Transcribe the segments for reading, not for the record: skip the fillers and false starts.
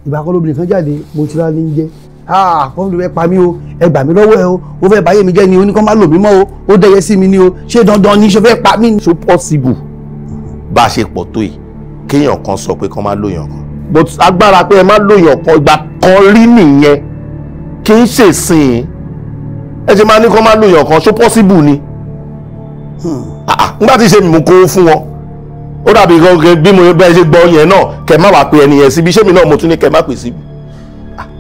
ìbá kọ́ lóbìnrin kan jáde mo ti rá ní jẹ́ kọ́ ló fẹ́ pa mí o ẹ gbà mí lọ́wọ́ ẹ o ó fẹ́ báyé mi jẹ́ ni o ní kọ́ má lò mí mọ́ o ó dẹ́yẹ sí mi ni o ṣé dandan ni ṣe fẹ́ pa mí. so possible bá a ṣe pọ̀ tó yìí kéèyàn kan sọ pé kán má lóyàn kan but agbára pé ẹ má lóyàn kan ìgbà kan rí nìyẹn kì í ṣèsìn ẹ ṣe máa ní kán má lóyàn kan so possible ni nígbà tí ṣe mi mú kó fún wọn ó dàbí bí mo bẹ́ẹ̀ ṣe gbọ́ yẹn náà kẹ má wàá pe ẹni yẹn síbi ṣé mi náà mo tún ní kẹ má pè síbi.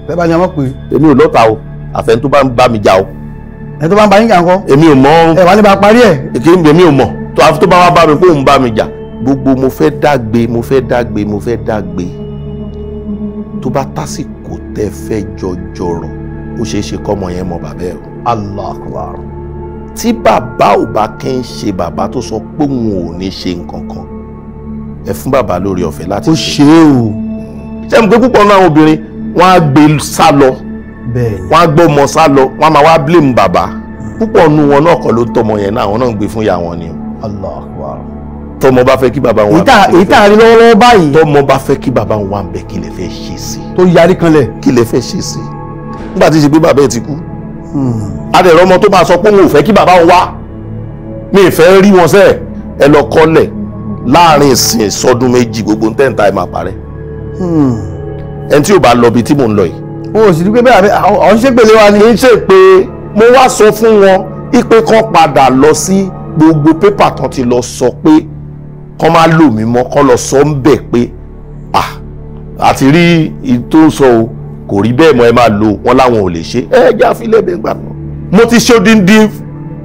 bẹ́ẹ̀ bá ní ọmọ pé. èmi ò lọ́ta o àfẹn tó bá ń bá mi jà o. ẹ tó bá ń bá yín jà ńkọ́. èmi ò mọ̀. ẹ wà ní bá parí ẹ̀. èmi ò mọ̀ tó àfi tó bá wá bá mi pé òun bá mi jà gbogbo mo fẹ́ dágbe tó bá tásìkò tẹ́ fẹ́ jọjọrọ̀ ó ṣeé ṣe kọ́mọ yẹn mọ bàbá ẹ̀ o. Allahu Akbar. tí bàbá ò bá kí ń ṣe bàbá tó sọ pé òun ò ní ṣe nǹkan kan ẹ fún bàbá lórí ọ̀fẹ́ láti ṣe. ó ṣe é o. ṣé mo pé púpọ̀ náà àwọn obìnrin wọ́n á gbé sá lọ wọ́n á gbọ́ ọmọ sá lọ wọ́n á máa wá blame bàbá púpọ̀ nu wọn náà kọ́ ló tọmọ yẹn náà àwọn náà ń gbé fún ìyá wọn ni. Allahu Akbar. tọmọ bá fẹ́ kí bàbá wọn. èyí tá a rí lọ́wọ́lọ́wọ́ báyìí. tọmọ bá fẹ́ kí bàbá wọn wà ń bẹ kí lè fẹ́ ṣe sí. tó yarí kanlẹ̀. kí lè fẹ́ ṣe sí. nígbà tí ṣe pé bàbá ẹ ti kú. adẹ̀rọ ọmọ tó máa sọ pé òun ò fẹ́ kí bàbá wọn wá mi ì fẹ́ rí wọn sẹ́ẹ̀ ẹ lọ kọ́lẹ̀ láàrin ìsìn sọdún méjì gbogbo tẹ́ǹtà ẹ̀ máa parẹ́. ẹni tí ò bá lọ bí tí mò ń lọ yìí. o sì rí pé bẹ́ẹ̀ àwọn ṣègbèlé wa ni. kì í ṣe pé mo wá sọ fún wọn ipe kan padà lọ sí gbogbo pépà tán ti lọ sọ pé kán má lò mí mọ́ kán lọ sọ ń bẹ̀ pé àti rí tó sọ o kò rí bẹ́ẹ̀ mọ́ ẹ máa lò wọ́n láwọn ò lè ṣe já fílẹ̀ bẹ́ẹ̀ gbà náà. mo ti ṣe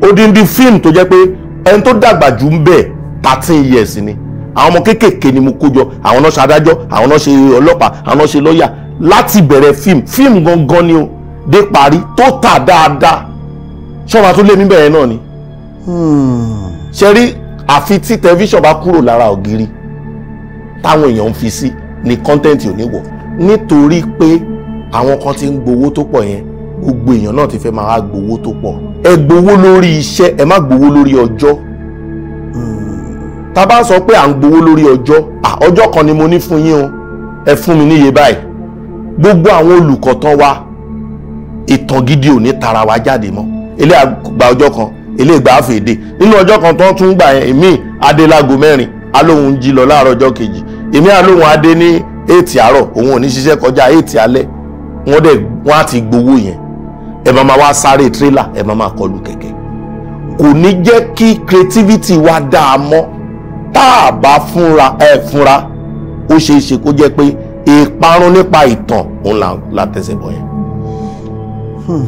odindi fíìmù tó jẹ́ pé ẹni tó dàgbà jù ń bẹ̀ 13 years ni àwọn ọmọ kéékèèké ni mo kó jọ àwọn náà ṣe adájọ́ àwọn náà ṣe ọlọ́pàá àwọn náà ṣe lọ́ọ̀yà láti bẹ̀rẹ̀ fíìmù gangan ni o dé parí tó tà dáadáa ṣọ́ra tó lé mi bẹ̀rẹ̀ náà ni. ṣe rí àfi tí tẹlifíṣàn bá kúrò lára ògiri táwọn èèyàn ń fi sí ni kọ́ńtẹ́ǹtì ò ní wọ̀ nítorí pé àwọn kan ti ń gbowó tó pọ̀ yẹn gbogbo èèyàn náà ti fẹ́ máa gbowó tó pọ̀ ẹ gbowó lórí iṣẹ́ ẹ má gbowó lórí ọjọ́ tá a bá sọ pé à ń gbowó lórí ọjọ́ kan ni mo ní fún yín o ẹ fún mi níye báyìí gbogbo àwọn olùkọ́ tán wá ìtàn gidi ò ní tara wa jáde mọ́ ilé àgbà ọjọ́ kan ilé ìgbà àfèdè nínú ọjọ́ kan tó ń gbà yẹn èmi adélágo 4 alóhùn jí lọ láàárọ̀ ọjọ́ kejì èmi alóhùn adé ní 8 àárọ̀ òun ò ní ṣiṣẹ́ kọjá 8 alẹ́ wọ́n á ti gbowó yẹn ẹ máa wá sáré tírélà ẹ máa kọlù kẹ̀kẹ́ kò ní jẹ́ kí creativity wa dáa mọ́ tá a bá fúnra ó ṣeé ṣe kó jẹ́ pé ìparun nípa ìtàn òun la tẹ̀sẹ̀ bọ̀ yẹn.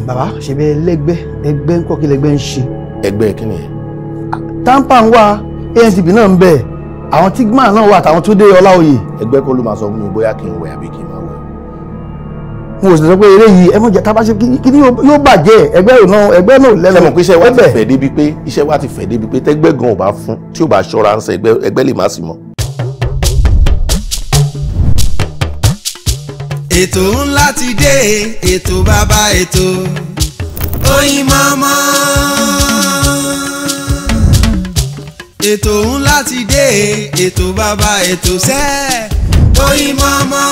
bàbá ṣe bẹ ẹgbẹ́ ńkọ́ kí lẹgbẹ́ ń ṣe. ẹgbẹ́ kí ni yẹn. tampa ń wá ANCP náà ń bẹ àwọn tigma náà wà àtàwọn tó dé Ọláoyè. ẹgbẹ́ kó ló máa sọ fún mi bóyá kí n wẹ̀ àbí kí n máa wẹ̀. mo sì sọ pé eré yìí ẹ mọ̀ jẹ́ tá a bá ṣe kí ni yóò bàjẹ́ ẹgbẹ́ náà lẹ́nu. sẹ́mo pé iṣẹ́ wa ti fẹ̀ débi pé tẹ́gbẹ́ gan ò bá fún tí ò bá ṣọ́ra ń sẹ́ ẹgbẹ́ lè má sí mọ́. ètò ńlá ti dé ètò bàbá ètò Oyinmomo. ètò ńlá ti dé ètò bàbá ètò sẹ́ Oyinmomo.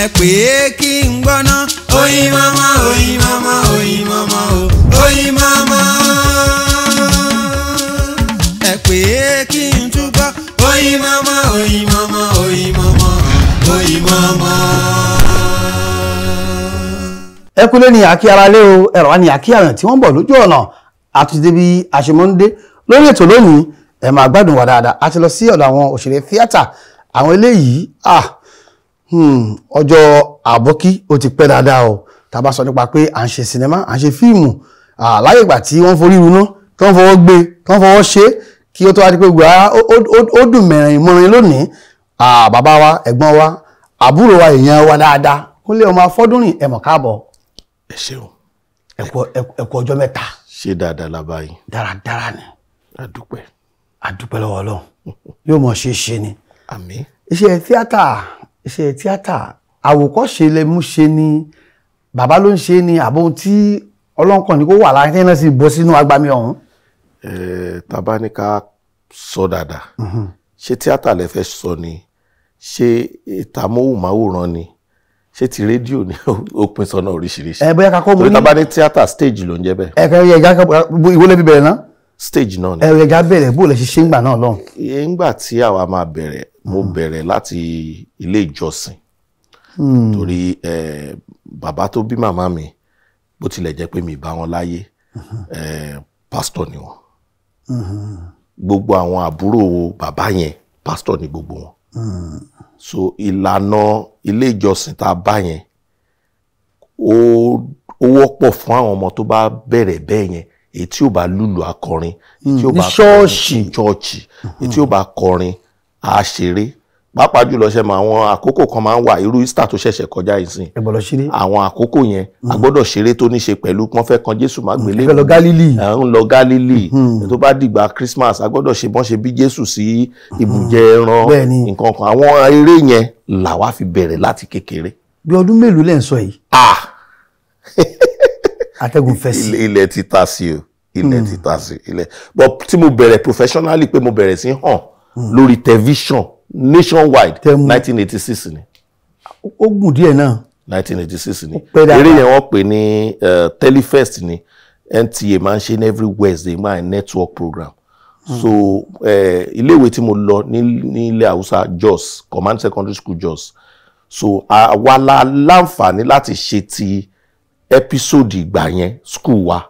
ẹ pè é kí n gbọ́ná Oyinmomo Oyinmomo Oyinmomo Oyinmomo. ẹ pè é kí n túbọ̀ Oyinmomo Oyinmomo Oyinmomo Oyinmomo. ẹ kúlé ní àkí ara lé o ẹ̀rọ wa ní àkí àrùn tí wọ́n bọ̀ lójú ọ̀nà àtúndé bí àṣemọ́ndé lórí ètò lónìí ẹ máa gbádùn wa dáadáa a ti lọ sí ọ̀dọ̀ àwọn òṣèré tíátà àwọn eléyìí ọjọ́ àbọ́kí ó ti pẹ́ dáadáa o tá a bá sọ nípa pé à ń ṣe sinimá à ń ṣe fíìmù láyé ìgbà tí wọ́n forí runá tí wọ́n fọwọ́ gbé tí wọ́n fọwọ́ ṣe kí ó tó wá di pé gbà ó dùn mẹ́rin mọ́rin lónìí bàbá wa ẹ̀gbọ́n wa àbúrò wa èèyàn wa dáadáa Kúnlé ọmọ Afọ́dúnrìn ẹ mọ̀ káàbọ̀. ẹ ṣeun. ẹ kú ọjọ́ mẹ́ta. ṣé dáadáa la bá yín. dáradára ni. àdúpẹ́ lọ́wọ́ Ọlọ́run yóò mọ̀ ṣe ni. àmín. iṣẹ́ tíátà àwòkọ́ṣe lẹ mú ṣe ni bàbá ló ń ṣe ni àbóhun tí ọlọ́nkàn ní kó wà láti náà sì bọ́ sínú agbami ọ̀hún. tàbá ní ká sọ dáadáa ṣé tíátà lẹ fẹ́ sọ ni ṣé ìtàmóhùnmáwòrán ni ṣé ti rédíò ni ó pín sọ́nà oríṣiríṣi. Bóyá kakọ́ mo torí ní. tá bá ní tíátà stage ló ń jẹ́ bẹ́ẹ̀. Ẹ̀ka ẹ̀já ìwé lẹ́bi bẹ̀rẹ̀ náà. Stage náà ni. Ẹ̀já bẹ̀rẹ̀ bó lẹ ṣe ṣe ń gbà náà lọ́hùn. Nígbà tí àwa máa bẹ̀rẹ̀ mo bẹ̀rẹ̀ láti ilé ìjọsìn torí bàbá tó bí màmá mi bó tilẹ̀ jẹ́ pé mi bá wọn láyé pásítọ̀ ni wọ́n gbogbo àwọn àbúrò bàbá yẹn pásítọ̀ ni gbogbo wọn so ìlànà ilé ìjọsìn tá a bá yẹn ó wọ́pọ̀ fún àwọn ọmọ tó bá bẹ̀rẹ̀ bẹ́ẹ̀ yẹn èyí tí ò bá lùlù akọrin èyí tí ò bá ṣọ́ọ̀ṣì èyí tí ò bá kọrin á ṣeré pàápàá jùlọ ṣe mọ àwọn àkókò kan máa ń wà irú Easter tó ṣẹ̀ṣẹ̀ kọjá ìsìn àwọn àkókò yẹn a gbọ́dọ̀ ṣeré tó ní ṣe pẹ̀lú wọ́n fẹ́ kan Jésù má gbélé ń lọ Gálílì tó bá dìgbà Christmas a gbọ́dọ̀ ṣe bọ́n ṣe bí Jésù sí ibùjẹ ẹran nǹkan kan àwọn eré yẹn làwa fi bẹ̀rẹ̀ láti kékeré. Bí ọdún mélòó lẹ́ ń sọ yìí. Atẹ́gùn fẹ́ sí. Ilẹ̀ ti ta sí o ilẹ̀ ti ta sí ilẹ̀ but tí mo bẹ̀rẹ̀ professionally pé mo bẹ̀rẹ̀ sí hàn lórí television nationwide 1986 ni. Ó gùn díẹ̀ náà. 1986 ni eré yẹn wọ́n pè ní Telefest ni NTA máa ń ṣe ní every Wednesday máa ń network program so iléèwé tí mo lọ ní ilẹ̀ Haúsá Jos Command Secondary School Jos so àwa la láǹfààní láti ṣe ti episode ìgbà yẹn school wa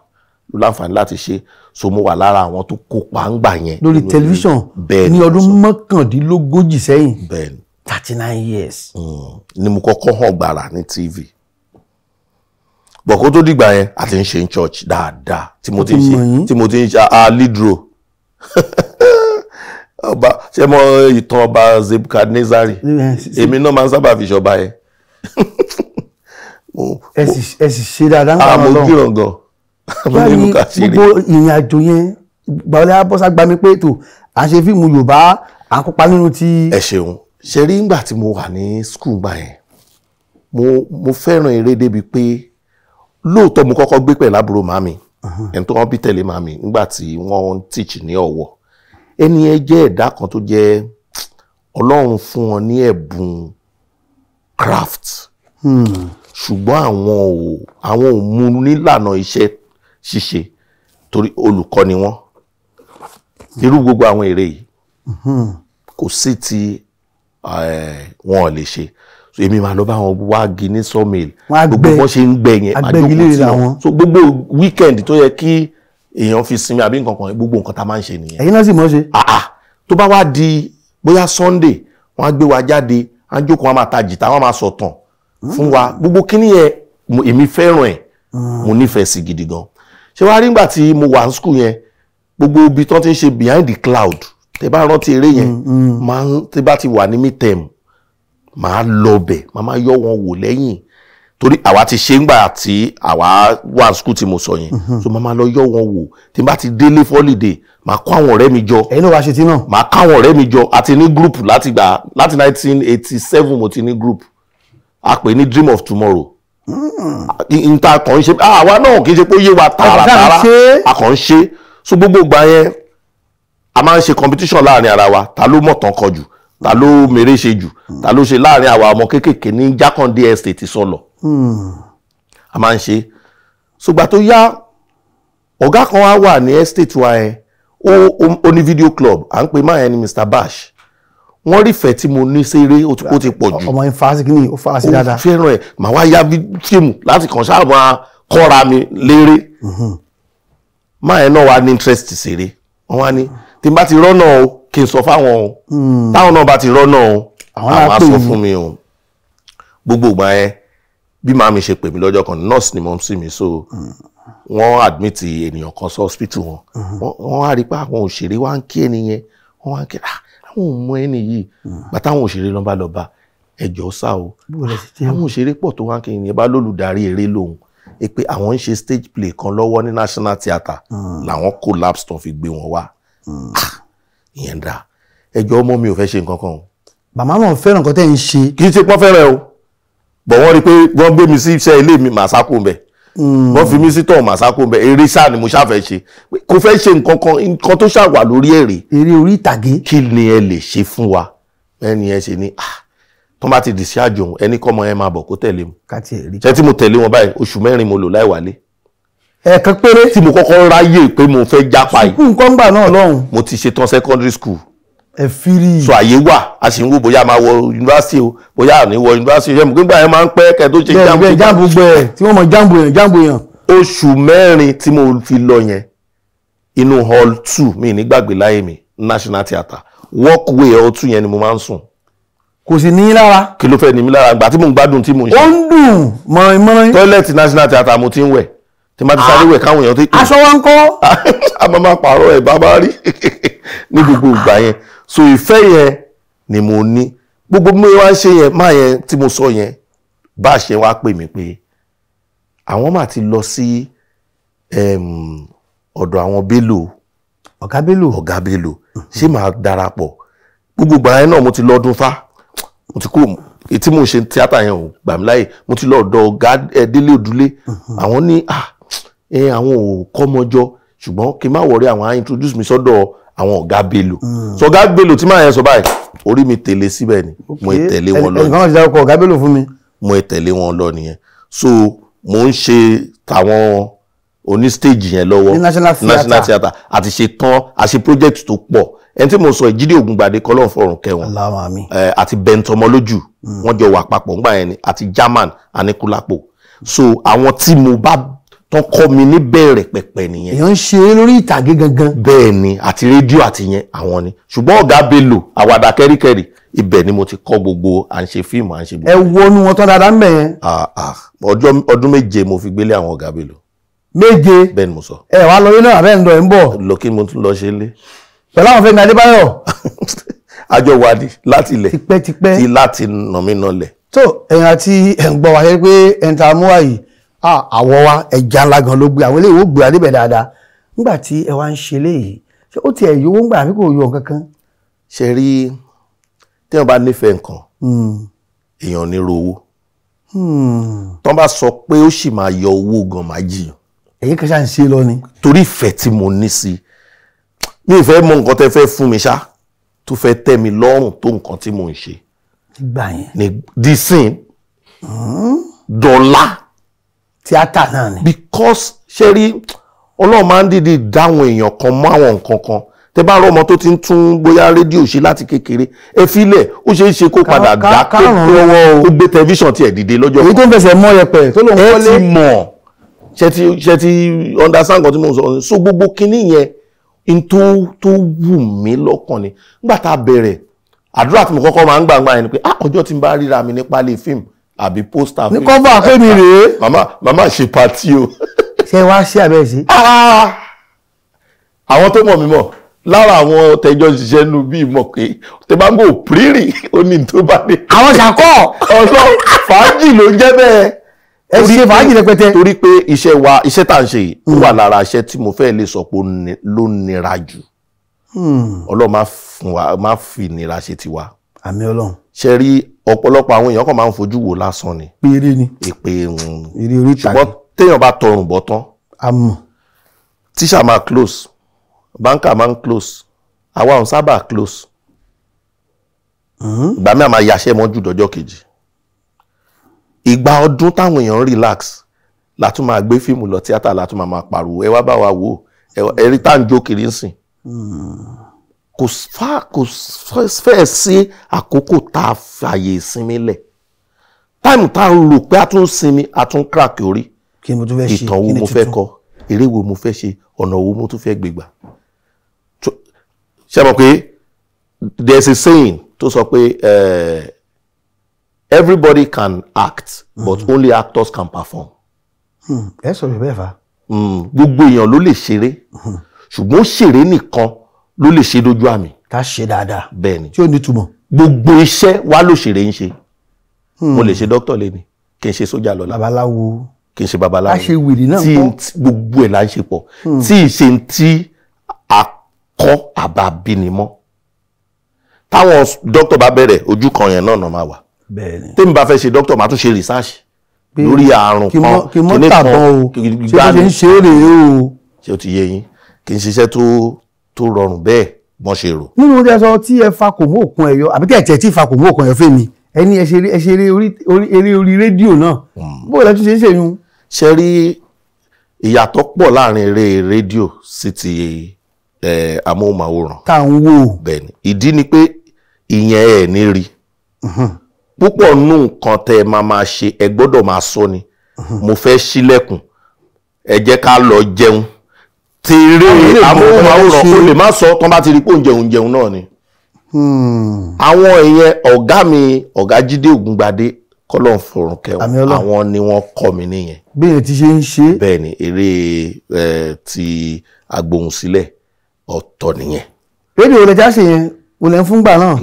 ló láǹfààní láti ṣe so mo wà lára àwọn tó kópa ń gbà yẹn. Lórí tẹlifíṣàn ní ọdún mọ́kàndínlógójì sẹ́yìn. Bẹ́ẹ̀ni 39 years. Ni mo kọ́kọ́ hàn gbàrà ní TV bọ̀ kó tó dìgbà yẹn a ti ń ṣe in church dáadáa tí mo ti ń ṣe lead role ọba ṣe mọ ìtàn ọba Nebukadnezari èmi náà máa ń sábà fi ṣọba yẹn. ẹ sì ṣe dáadáa ń gbà wọn lọ. mo gbìyànjú gan. báyìí gbogbo ìrìn àjò yẹn gbàwọlé abọ́sá gba mi pé ètò à ń ṣe fíìmù Yorùbá à ń kópa nínú ti. ẹ ṣeun ṣe rí ngbà tí mo wà ní skul gbà yẹn mo fẹ́ràn eré débi pé lóòótọ́ mo kọ́kọ́ gbé pẹ̀lú àbúrò màmí ẹni tó wọ́n bí tẹ̀lé màmí nígbà tí wọ́n ń teach ní Ọ̀wọ̀ ẹni ẹ jẹ́ ẹ̀dá kan tó jẹ́ Ọlọ́run fún wọn ní ẹ̀bùn craft ṣùgbọ́n àwọn ò mú nílànà iṣẹ́ ṣíṣe torí olùkọ́ ni wọ́n irú gbogbo àwọn eré yìí kò sí tí wọn ò lè ṣe so èmi máa lọ bá wọn wá gi ní sawmill gbogbo wọn ṣe ń gbẹ yẹn àjọkùn tí wọn so gbogbo weekend tó yẹ kí èèyàn fi sinmi àbí nǹkan kan gbogbo nǹkan tá a máa ń ṣe nìyẹn. ẹ̀yin náà sì mọ̀ ṣe. tó bá wá di bóyá Sunday wọn á gbé wa jáde á jókòó wọn máa ta jìtá wọn máa sọ̀tàn fún wa gbogbo kíní yẹn èmi fẹ́ràn ẹ̀ mo nífẹ̀ẹ́ sí gidi gan ṣé wàá rí nígbà tí mo wà ní school yẹn gbogbo ibi tó ti ń ṣe behind the cloud tẹ bá rántí eré yẹn tẹ bá ti wà ní midterm máa lọ bẹ̀ máa yọ wọn wò lẹ́yìn torí àwa ti ṣe ńgbà tí àwa wà ní school tí mo sọ yẹn so máa lọ yọ wọn wò tí n bá ti délé holiday máa kó àwọn ọ̀rẹ́ mi jọ ẹ̀yin náà wá ṣe tí náà máa ká àwọn ọ̀rẹ́ mi jọ àti ní group láti 1987 mo ti ní group a pè ní Dream of Tomorrow nta kàn ń ṣe àwa náà kì í ṣe pé ó yé wa tààràtààrà a kàn ń ṣe so gbogbo ìgbà yẹn a máa ń ṣe competition láàrin ara wa ta ló mọ̀ tán kọ jù ta ló mèrè ṣe jù ta ló ṣe láàrin àwa ọmọ kéékèèké ní Jákàndé estate sọlọ a máa ń ṣe ṣùgbọ́n tó yá ọ̀gá kan wá wà ní estate wa yẹn ó ní video club à ń pè máa yẹn ní Mr. Bash wọ́n rí ìfẹ́ tí mo ní séré ó ti pọ̀ jù ọmọ yẹn fásitì kìíní ó fásitì dáadáa ó fẹ́ràn ẹ̀ màá wá yá fíìmù láti kàn ṣáà máa kọ́ra mi léré máa yẹn náà wá ní interest séré wọ́n wá ní tí n bá ti rọ́nà o kí n sọ fáwọn o táwọn náà bá ti rọ́nà o àwọn á sọ fún mi o gbogbo ìgbà yẹn bí màá mi ṣe pè mí lọ́jọ́ kan nurse ni mo ń sí mi so wọ́n admit ènìyàn kan sí hospital wọ́n á rí pé àwọn òṣèré wá ń kí ẹni yẹn wọ́n wá ń kí àwọn ò mọ ẹni yìí bàtà àwọn òṣèré lọ́ba lọ́ba ẹjọ́ sá o àwọn òṣèré pọ̀ tó wá ń kí ẹni yẹn bá lólùdarí eré lòun pé àwọn ń ṣe stage play kan lọ́wọ́ ní National Theatre làwọn collapse tó fi gbé wọn wá ìyẹn dá ẹjọ́ ọmọ mi ò fẹ́ ṣe nǹkan kan o. bàmá náà fẹ́ràn nǹkan tẹ́ ń ṣe. kì í ṣe pọ́n fẹ́ràn o bọ̀ wọ́n rí i pé wọ́n gbé mi sí iṣẹ́ ilé mi màá sákò mbẹ̀ wọ́n fi mí sí tọ̀ màá sákò mbẹ̀ eré sáà ni mo ṣàfẹ́ ṣe kò fẹ́ ṣe nǹkan tó ṣàwà lórí èrè. eré orí ìtàgé. kí ni ẹ lè ṣe fún wa ẹni ẹ ṣe ni tó bá ti discharge òun ẹni kọ́mọ ẹ máa bọ̀ kó tẹ̀lé mu káti ẹ̀rí. ṣé tí mo tẹ̀lé wọn báyìí oṣù 4 mo lò láì wálé ẹ̀ẹ̀kan péré tí mo kọ́kọ́ ráyè pé mo fẹ́ jápa yìí sùkúù nǹkan gbà náà lọ́hùn. mo ti ṣetán secondary school ẹ firi. so àyè wà a sì ń wo bóyá máa wọ yunifásitì o bóyá àní wọ yunifásitì yẹn mo gbígbà yẹn máa ń pẹ́ kẹ́ tó ṣe bẹ́ẹ̀ jáàmù gbẹ tí wọ́n mọ jáàmù èèyàn. oṣù 4 tí mo fi lọ yẹn inú hall 2 mi ní gbàgbé láyé mi National Theatre walkway hall 2 yẹn ni mo máa ń sùn kò sì ní í lára. kí ló fẹ́ ní mi lára gbà tí mo ń gbádùn tí mo ń ṣe. ó ń dùn mọ̀ọ́mọ́rin. tọ́ílẹ̀tì National Theatre mo ti ń wẹ̀ tí ma ti sáré wẹ̀ káwọn èèyàn ti. aṣọ wa ń kọ́. a máa pààrọ̀ ẹ̀ bàbá rí ní gbogbo ìgbà yẹn so ìfẹ́ yẹn ni mo ní gbogbo bí mo wá ń ṣe yẹn máa yẹn tí mo sọ yẹn bá a ṣe wá pè mí pé àwọn máa ti lọ sí ọ̀dọ̀ àwọn Bello ọ̀gá Bello ṣé máa darapọ̀ gbogbo ìgbà yẹn náà mo ti lọ ọdún fá mo ti kúrò tí mo ṣe tíátà yẹn ò gbà mí láyè mo ti lọ ọ̀dọ̀ ọ̀gá Délé Òdúlé àwọn ní àwọn ò kọ́mọjọ ṣùgbọ́n kí n má wọrí àwọn á introduce mi sọ́dọ̀ àwọn ọ̀gá Bello so ọ̀gá Bello tí máa yẹn sọ báyìí orí mi tẹ̀lé síbẹ̀ ni mo tẹ̀lé wọn lọ ẹnìkan náà ti dárúkọ ọ̀gá Bello fún mi. mo tẹ̀lé wọn lọ nìyẹn so mo ń ṣe tàwọn oní stage yẹn lọ́wọ́ ní National Theatre àti ṣe tán àṣe project tó pọ̀ ẹni tí mo sọ Ìjídé Ògúngbadé kọ́lọ́n fọ̀rùn kẹwọn àti Bẹ̀ntọ́mọlójú wọ́n jọ wà papọ̀ ńgbà yẹn ni àti German Aníkúlápò so àwọn tí mo bá tán kọ́ mi ní bẹ̀rẹ̀ pẹ̀pẹ̀ nìyẹn. èèyàn ń ṣe é lórí ìtàgé gangan. bẹ́ẹ̀ ni àti rédíò àti yẹn àwọn ni ṣùgbọ́n ọ̀gá Bello àwàdà kẹ́ríkẹ́rí ibẹ̀ ni mo ti kọ́ gbogbo à ń ṣe fíìmù à ń ṣe gbogbo. ẹ wọnú wọn tán dáadáa ń bẹ̀ yẹn. ọdún 7 mo fi gbélé àwọn ọ̀gá Bello. 7. bẹ́ẹ̀ ni mo sọ. ẹ wàá lọ nínú àbẹ́ ń lọ ẹ̀ ń bọ̀. lọ kí mo tún lọ ṣe lé. pẹ̀lú àwọn Fẹ́mi Adébáyọ̀. àjọ wa ni láti ilẹ̀ tipẹ́tipẹ́ ti láti nà mí nọlẹ̀. tó ẹ̀yìn àti ẹ̀ ń gbọ́ wa ṣe pé ẹ̀ńtà mú àyè àwọ̀ wa ẹja ńlá gan ló gbé àwọn eléyìí ó gbé adébẹ̀ dáadáa nígbà tí ẹ wá ń ṣe léyìí ṣé ó tiẹ̀ yówó ń gbà àbí kò yọ nǹkan kan. ṣe rí tí wọn bá nífẹ̀ẹ́ nǹkan èèyàn ní rówó tí wọn bá sọ pé ó sì máa yọ owó gan máa jiyàn. èyí kan ṣáà ń ṣe lọ ni. torí ìfẹ́ tí mo ní sí mi ìfẹ́ mọ nǹkan tẹ́ fẹ́ fún mi ṣá tó fẹ́ tẹ́ mi lọ́rùn tó nǹkan tí mo ń ṣe. nígbà yẹn. ní dísìn dọ́là. tíátà náà ni. because ṣe rí ọlọ́run máa ń dìde dáwọn èèyàn kan mọ́ àwọn nǹkan kan tẹ bá rọ ọmọ tó ti ń tún bóyá rédíò ṣe láti kékeré ẹ filẹ̀ ó ṣeé ṣe kó padà dá kó gbé tẹlifíṣàn tiẹ̀ dìde lọ́jọ́ kan. èyí tó ń fẹsẹ̀ mọ́ yẹpẹ̀ tó lòun kọ́lé. ẹ ti mọ̀ ṣe ti understand kan tí mo sọ so gbogbo kinní yẹn n tó wù mí lọ́kàn ni nígbà tá a bẹ̀rẹ̀ àdúrà tí mo kọ́kọ́ máa ń gbàgbà yẹn ni pé ọjọ́ tí n bá ríra mi ní pálí fíìmù àbí pósítà ní kọ́fà àpémi rèé. màmá ṣe pàtí o. ṣé wàá ṣe àbẹ̀ sí. àwọn tó mọ̀ mí mọ̀ lára àwọn tẹjọ́ ṣiṣẹ́ nù bí mọ̀ pé tẹ bá ń gò pírírì ó ní tó bá dé. àwọn ṣàkọ́. ọ̀sán fàájì ló jẹ́ bẹ́ẹ̀. ẹ ṣe fàájì rẹpẹtẹ. torí pé iṣẹ́ tá à ń ṣe yìí ó wà lára iṣẹ́ tí mo fẹ́ lè sọ pé ló nira jù. Ọlọ́run má fi ìnira ṣe tiwa. àmín Ọlọ́run. ṣe rí ọ̀pọ̀lọpọ̀ àwọn èèyàn kan máa ń fojú wo lásán ni. péré ni. èpè eré orí ìtàgé. ṣùgbọ́n téèyàn bá tọrùn bọ́ tán. àmọ́. tíṣà máa close báńkà máa ń close àwa òun sábà close. ìgbà mi à máa yàṣẹ́ mọ́jú dọ́jọ́ kejì. ìgbà ọdún táwọn èèyàn relax látún máa gbé fíìmù lọ tíátà látún máa pariwo ẹ wá bá wa wò ẹ rí tá à ń jó kiri ń sìn. kò fẹ́ sí àkókò tá a fàyè ìsinmi lẹ̀ táìmù tá a rò pé a tún sinmi a tún crack orí ìtàn wo mo fẹ́ kọ eré wo mo fẹ́ ṣe ọ̀nà wo mo tún fẹ́ gbégbà. ṣe mọ̀ pé there is a saying tó sọ pé everybody can act but only actors can perform. ẹ sọ̀rọ̀ bẹ́ẹ̀ fa. gbogbo èèyàn ló lè ṣeré ṣùgbọ́n ṣeré nìkan ló lè ṣe lójú àmì. ká ṣe dáadáa. bẹ́ẹ̀ni tí ó ní túmọ̀. gbogbo iṣẹ́ wa ló ṣeré ń ṣe. mo lè ṣe dókítà lẹ́ni kí n ṣe sójà lọ́la. babaláwo. kí n ṣe babaláwo. ká ṣe wèrè náà kọ́. gbogbo ẹ̀ là ń ṣe pọ̀. tí ìṣe tí akọ àbábínimọ́. táwọn dókítà bá bẹ̀rẹ̀ ojú kan yẹn náà máa wà. bẹ́ẹ̀ni. tèmi bá fẹ́ ṣe dókítà máa tún ṣe research lórí àrùn kan kí mọ́ tàbọn o ṣé bó ṣe ń ṣe é rèé o. ṣé o ti yé yín kì í ṣiṣẹ́ tó rọrùn bẹ́ẹ̀ wọ́n ṣe rò. nínú oúnjẹ sọ tí ẹ fa kò mú òkun ẹ̀yọ àbí tí ẹ tẹ̀ tí fa kò mú òkun ẹ̀yọ fún mi ẹni ẹ ṣe eré orí rédíò náà bó lẹ tún ṣe ń ṣèyún. ṣe rí ìyàtọ̀ pọ̀ láàrin eré rédíò sí ti amóhùnmáwòrán tá à ń wò. bẹ́ẹ̀ni ìdí ni pé ìyẹn ẹ̀ ní rí púpọ̀ nù nǹkan tẹ́ ẹ máa ṣe ẹ gbọ́dọ̀ máa sọ ni mo fẹ́ ṣílẹ̀kùn ẹ jẹ́ ká lọ jẹun ti eré amóhùnmáwòrán ó lè má sọ tán bá ti rí pé òun jẹun náà ni. àwọn ìyẹn ọ̀gá mi ọ̀gá Jídé Ògúngbadé kọ́lọ́n fọ̀rùn kẹwọn àwọn ni wọ́n kọ́ mi nìyẹn. bẹ́ẹ̀ ti ṣe ń ṣe. bẹ́ẹ̀ ni eré ti agbóhùnsílẹ̀ ọ̀tọ̀ nìyẹn. rédíò rẹ̀ já ṣe yẹn o lẹ́ fún gbà náà.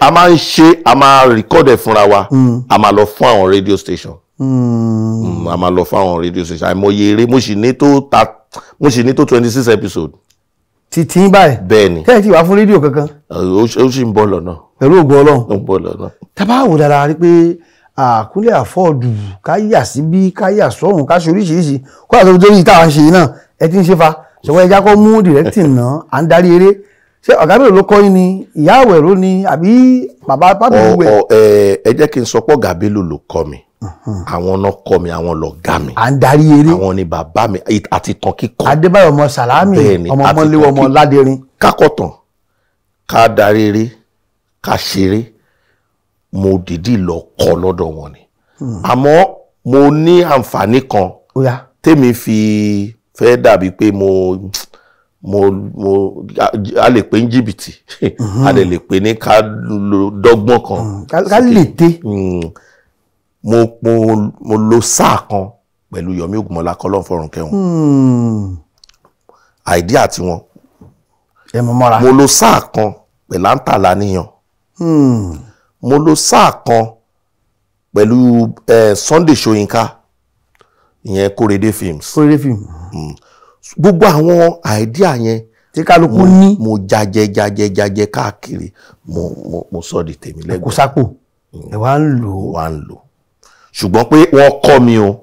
a máa ń ṣe a máa rìkọ́dẹ̀ fúnra wa a máa lọ fún àwọn radio station. a máa lọ fún àwọn radio station àìmọye eré mo sì ní tó 26 episode. títí báyìí. bẹ́ẹ̀ni. kẹ́hìn tí wàá fún rédíò kankan. ó sì ń bọ̀ lọ́nà. pẹ̀lú ògo Ọlọ́run. ó ń bọ̀ lọ́nà. tábà wò dára rí pé Kúnlé Àfọ́ọ̀dù ká yà síbí ká yà sọ́run ká ṣe oríṣiríṣi kó àtọ́jú tó yìí táwọn ṣe yìí náà ẹ ti ń ṣe fa ṣùgbọ́n ẹja kọ́ mú directing náà à ń darí eré ṣé ọ̀gá mélòó ló kọ́ yín ni ìyá àwẹ̀rọ ni àbí bàbá pápẹ́wẹ̀. ẹ jẹ́ kí n sọ pé ọ̀gá Bello ló kọ́ mi àwọn náà kọ́ mi àwọn lọ̀gá mi à ń darí eré àwọn ni bàbá mi àti tàn kíkọ́. Adébáyọ̀ ọmọ Sàlámì ọmọ mọ́léwọ́ ọmọ Ládẹrin. kákọ̀tàn ká darí eré ká ṣeré mo dìídì lọ kọ́ lọ́dọ̀ wọn ni àmọ́ mo ní àǹfààní kan tèmi fi fẹ́ dàbí pé a lè pè ní jìbìtì a lè pè ní ká dọ́gbọ́n kan ká lè tẹ́. mo lo sáà kan pẹ̀lú Yomi Ogunmọ́lá kọ́lọ́n fọ̀rùn kẹwọn àìdíà tí wọn mo lo sáà kan pẹ̀lú Àǹtàlá níyàn mo lo sáà kan pẹ̀lú Sunday Ṣóyínká ìyẹn Kórèdé Films. Gbogbo àwọn àìdíà yẹn tí kálukú ní. mo jajẹ káàkiri mo sọ di tèmi lẹ́gbẹ̀ẹ́. kò sápò ẹ wá ń lò. ṣùgbọ́n pé wọ́n kọ́ mi o.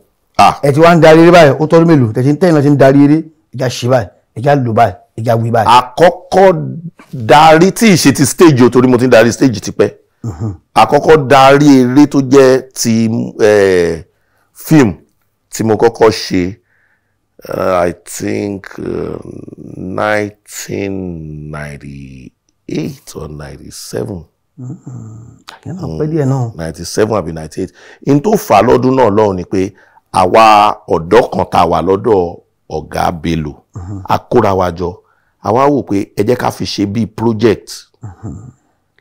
ẹ ti wá ń darí eré báyìí ó tọ́dún mélòó tẹ̀sí ń tẹ̀yìn lọ sí ń darí eré ìjà ṣe báyìí ìjà lò báyìí ìjà wí báyìí. àkọ́kọ́ darí tí ì ṣe ti stage o torí mo ti ń darí stage tipẹ́. àkọ́kọ́ darí eré tó jẹ́ ti fíìmù tí mo kọ́kọ́ ṣe I think 1998 or 97. 97 àbí 98. In tó fà lọ́dún náà lọ́hùn ni pé àwa ọ̀dọ́ kan tá a wà lọ́dọ̀ ọ̀gá Bello a kóra wa jọ àwa wò pé ẹ jẹ́ ká fi ṣe bíi project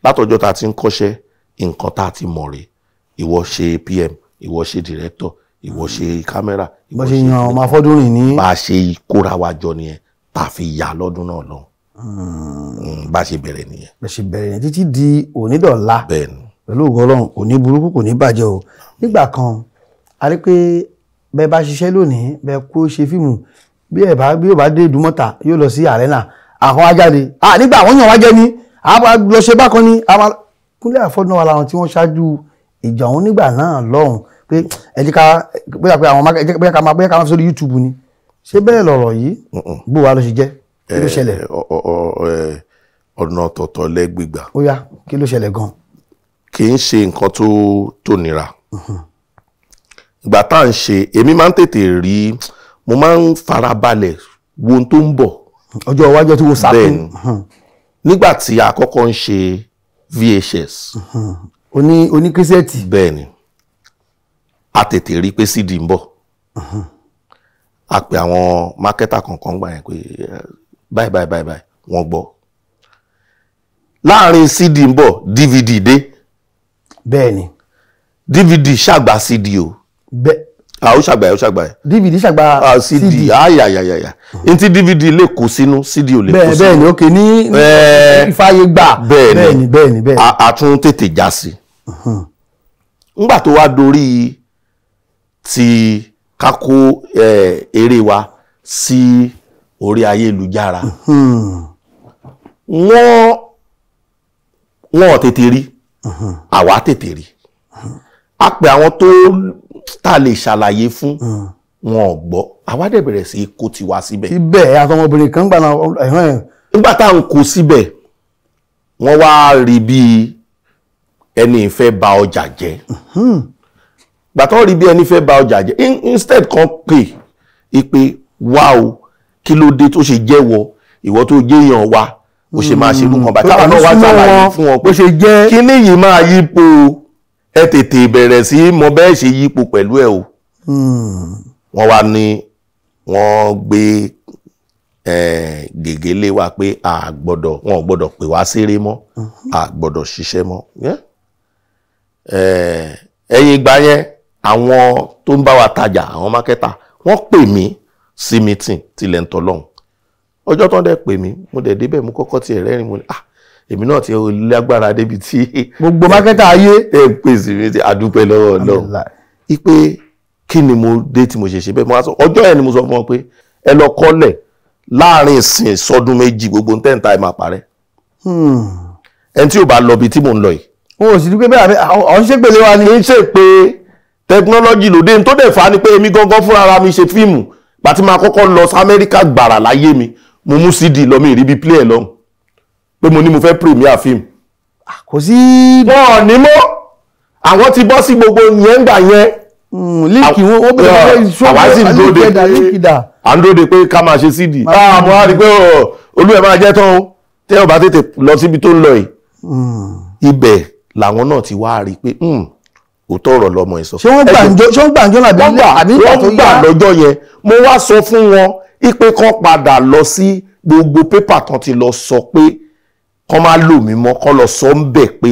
látọjọ́ tá a ti ń kọ́ṣẹ́ nǹkan tá a ti mọ̀ rè ìwọ ṣe PM ìwọ ṣe director ìwọ ṣe kámẹ́rà. bó ṣe yan ọmọ afọ́dúnrìn ní. bá a ṣe kóra wa jọ nìyẹn tá a fi yà lọ́dún náà lọ. bá a ṣe bẹ̀rẹ̀ nìyẹn. bá a ṣe bẹ̀rẹ̀ nìyẹn títí di onídọ̀la. bẹ́ẹ̀ni. pẹ̀lú ògo Ọlọ́run kò ní burúkú kò ní bàjẹ́ o. nígbà kan a rí pé bẹ́ẹ̀ bá ṣiṣẹ́ lónìí bẹ́ẹ̀ kó ṣe fíìmù bí yóò bá dé Ìdúmọ̀tà yóò lọ sí Arena àwọn ajáde. nígbà àwọn yàn wá jẹ́ ni àwọn lọ ṣe bákan ni Kúnlé Àfọ́dù náà wà láwọn tí wọ́n ṣáájú ìjà òun nígbà náà lọ́hùn pé ẹ jẹ́ ká bóyá ká máa fi sórí YouTube ni ṣé bẹ́ẹ̀ lọ̀rọ̀ yìí bó wa ló ṣe jẹ́ kí ló ṣẹlẹ̀. ọ̀nà ọ̀tọ̀ọ̀tọ̀ lẹ́gbẹ̀gbà. ó yá kí ló ṣẹlẹ̀ gan. kì í ṣe nǹkan tó nira. ìgbà tá à ń ṣe èmi máa ń tètè rí mo máa ń farabalẹ̀ wo ohun tó ń bọ̀. ọjọ́ iwájú tí wo sáfún. bẹ́ẹ̀ni nígbà tí a kọ́kọ́ ń ṣe VHS. oní kírísẹ́ẹ̀tì. bẹ́ẹ̀ni a tètè rí pé CD ń bọ̀. a pè àwọn mákẹ́tà kankan gbà yẹn pé báyìí wọ́n gbọ́. láàrin CD ń bọ̀ DVD dé. bẹ́ẹ̀ni. DVD ṣàgbà CD o. ó ṣàgbà ẹ̀. DVD ṣàgbà CD ayayayaya ntí DVD lè kó sínú CD ò lè kó sínú. bẹ́ẹ̀ni òkè ní ìfàyè gbà. bẹ́ẹ̀ni. a tún tètè já sí. ńgbà tó wá dorí ti ká kó eré wa sí orí ayélujára wọ́n tètè rí àwa tètè rí a pè àwọn tó tá lè ṣàlàyé fún wọn ò gbọ́ àwa dẹ̀ bẹ̀rẹ̀ sí kó tiwa síbẹ̀. síbẹ̀ àtọmọbìnrin kan gbà náà nígbà tá à ń kó síbẹ̀ wọ́n wá rí bí ẹni fẹ́ bà ọjà jẹ́ gbàtọ́ rí bí ẹni fẹ́ bà ọjà jẹ́ instead kan pè ipe wá o kí ló dé tó ṣe jẹ́wọ́ ìwọ tó jẹ́yàn wa ó ṣe máa ṣe lùkàn bàtà náà wá ṣàlàyé fún wọn pé ṣe jẹ́ kí ní yìí máa yípo ẹ tètè bẹ̀rẹ̀ sí mọ bẹ́ẹ̀ ṣe yípo pẹ̀lú ẹ o wọ́n wá ní wọ́n gbé gègé lé wa pé wọn ò gbọ́dọ̀ pè wá ṣeré mọ́ a gbọ́dọ̀ ṣiṣẹ́ mọ́ ẹ̀yìn ìgbà yẹn àwọn tó ń bá wa tajà àwọn mákẹ́tà wọ́n pè mí sí meeting tilẹ̀ ń tọ́lọ́hún ọjọ́ tó ń dẹ̀ pè mí mo dẹ̀ débẹ̀ mo kọ́kọ́ tiẹ̀ rẹ́rìn mo ní èmi náà ti lágbára débi tí gbogbo mákẹ́tà ayé ẹ pè sí mi àdúpẹ́ lọ́wọ́ náà ipe kí ni mo dé tí mo ṣe bẹ́ẹ̀ mo wá sọ ọjọ́ yẹn ni mo sọ fún wọn pé ẹ lọ kọ́lẹ̀ láàrin ìsìn sọdún méjì gbogbo tẹ́ǹtà ẹ̀ máa parẹ́ ẹni tí ò bá lọ bí tí mò ń lọ yìí. o ò sì rí pé bẹ́ẹ̀ àwọn ṣe pèlè wa ni. kì í ṣe pé tẹkinọ́lọ́jì lòdì tó dẹ̀ fa ni pé èmi gangan fúnra ara mi ṣe fíìmù gbàtí máa kọ́kọ́ lọ sí Amẹ́ríkà gbàrà láyé mi mo mú CD lọ mi ìríbi play ẹ̀ lọ́hùn pé mo ní mo fẹ́ premier film. kò sí. wọn ní mọ́ àwọn ti bọ́ sí gbogbo yẹn gbà yẹn. líìkì wọn bẹ̀rẹ̀ àwa sì ń dóde à ń dóde pé ká máa ṣe CD. mo wá rí i pé olú ẹ̀ máa jẹ́ tán o tẹ́ ọ̀ bá tètè lọ síbi tó ń lọ yìí. ibẹ̀ làwọn náà ti wá rí i pé òótọ́ ọ̀rọ̀ lọmọ ẹ̀ sọ. ṣé wọ́n gbàǹjọ́ àbí wọ́n gbà lọ́jọ́ yẹn mo wá sọ fún wọn ipe kan padà lọ sí gbogbo pépà tán ti lọ sọ pé kán má lò mí mọ́ kán lọ sọ ń bẹ̀ pé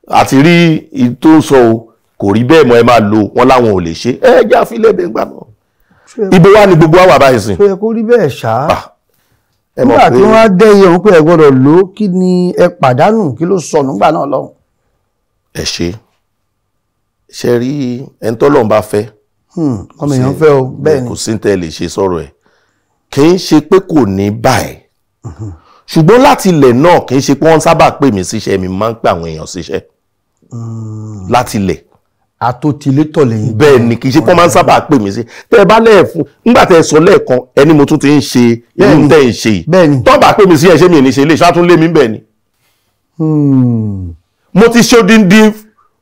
àti rí tó sọ o kò rí bẹ́ẹ̀ mọ́ ẹ máa lò wọ́n láwọn ò lè ṣe ẹ jẹ́ àfilẹ̀ bẹ́ẹ̀ gbà náà ibo wá ni gbogbo wa báyìí sìn. tó yẹ kó rí bẹ́ẹ̀ ṣá nígbà tí wọ́n á dẹ́yẹ òun pé ẹ gbọ́dọ̀ lò ó kí ni ẹ pàdánù kí ló sọnù nígbà náà lọ́hùn. ẹ ṣe rí ẹni tọ́lọ́run bá fẹ́ ọmọ èèyàn fẹ́ o bẹ́ẹ̀ ni kò sí tẹ́ lè ṣe sọ̀rọ̀ ẹ̀ kì í ṣe pé kò ní báyìí ṣùgbọ́n láti ilẹ̀ náà kì í ṣe pé wọ́n sábà pè mí síṣẹ́ mi máa ń pè àwọn èèyàn síṣẹ́ láti ilẹ̀ àtòtílétọ̀ lẹ́yìn bẹ́ẹ̀ ni kì í ṣe pé wọ́n máa ń sábà pè mí sí tẹ́ ẹ bá lẹ́ẹ̀fún nígbà tẹ́ ẹ sọ lẹ́ẹ̀kan ẹni mo tún ti ń ṣe irú tẹ́ ẹ ń ṣe yìí tó bá pè mí sí ẹ̀ṣẹ́ mi ò ní ṣe ilé iṣẹ́ àtúnlé mi bẹ́ẹ̀ ni mo ti ṣe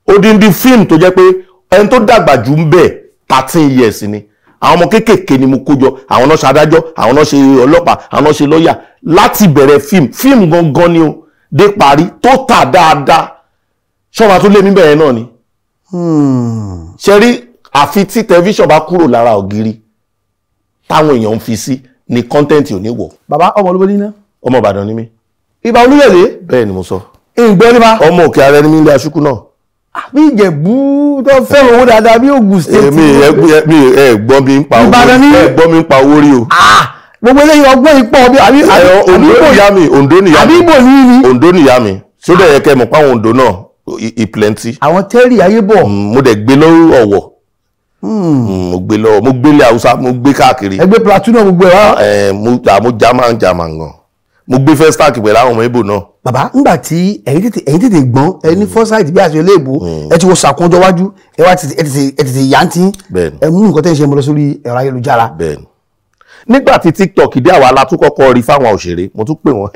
odindi fíìmù tó jẹ́ pé ẹni tó dàgbà jù ń bẹ̀ 13 years ni àwọn ọmọ kéékèèké ni mo kó jọ àwọn náà ṣe adájọ́ àwọn náà ṣe ọlọ́pàá àwọn náà ṣe lọ́ọ̀yà láti bẹ̀rẹ̀ fíìmù gangan ni o dé parí tó tà dáadáa ṣọ́ra tó lé mi bẹ̀rẹ̀ náà ni. ṣe rí àfi tí tẹlifíṣàn bá kúrò lára ògiri táwọn èèyàn ń fi sí ni kọ́ńtẹ́ǹtì ò ní wọ̀. bàbá ọmọ olúbo ní ná. ọmọ Ìbàdàn ni mí. Ìbà Olúyọ̀lé. bẹ́ẹ̀ ni mo sọ. ìgbẹ́ nípa. ọmọ Òkè Àrẹ ni mí ilé aṣúkú náà. bí Ìjẹ̀bú tó fẹ́ràn owó dáadáa bí Ògùn state. mi ẹ gbọ́ mi ń pa owó ẹ gbọ́ mi ń pa owó rí o. gbogbo eléyìí ọgbọ́n ipò bí àbí Oǹdó nìyá mi Oǹdó nìyá mi sódà yẹ kẹ́ mọ̀ páwọn Oǹdó náà ìpìlẹ̀ntì. àwọn tẹ́rì ayé bọ̀. mo dẹ̀ gbé lọ́wọ́ Ọ̀wọ̀ mo gbé lọ́wọ́ mo gbé ilé Haúsá mo gbé káàkiri. ẹgbẹ́ Plateau náà gbogbo ẹ̀ wá. mo German gan mo gbé Festac pẹ̀lú àwọn ọmọ Ìgbò náà. bàbá ńgbà tí ẹ̀yin tètè gbọ́n ẹ ní foresight bí àṣẹ ilé ìbò ẹ ti wo ṣàkójọ wájú ẹ wá tètè yántí ẹ mú nǹkan tẹ́ ń ṣe mọ́ lọ sórí ẹ̀rọ ayélujára. bẹ́ẹ̀ni nígbà tí TikTok dé àwa la tún kọ́kọ́ rí fáwọn òṣèré mo tún pè wọ́n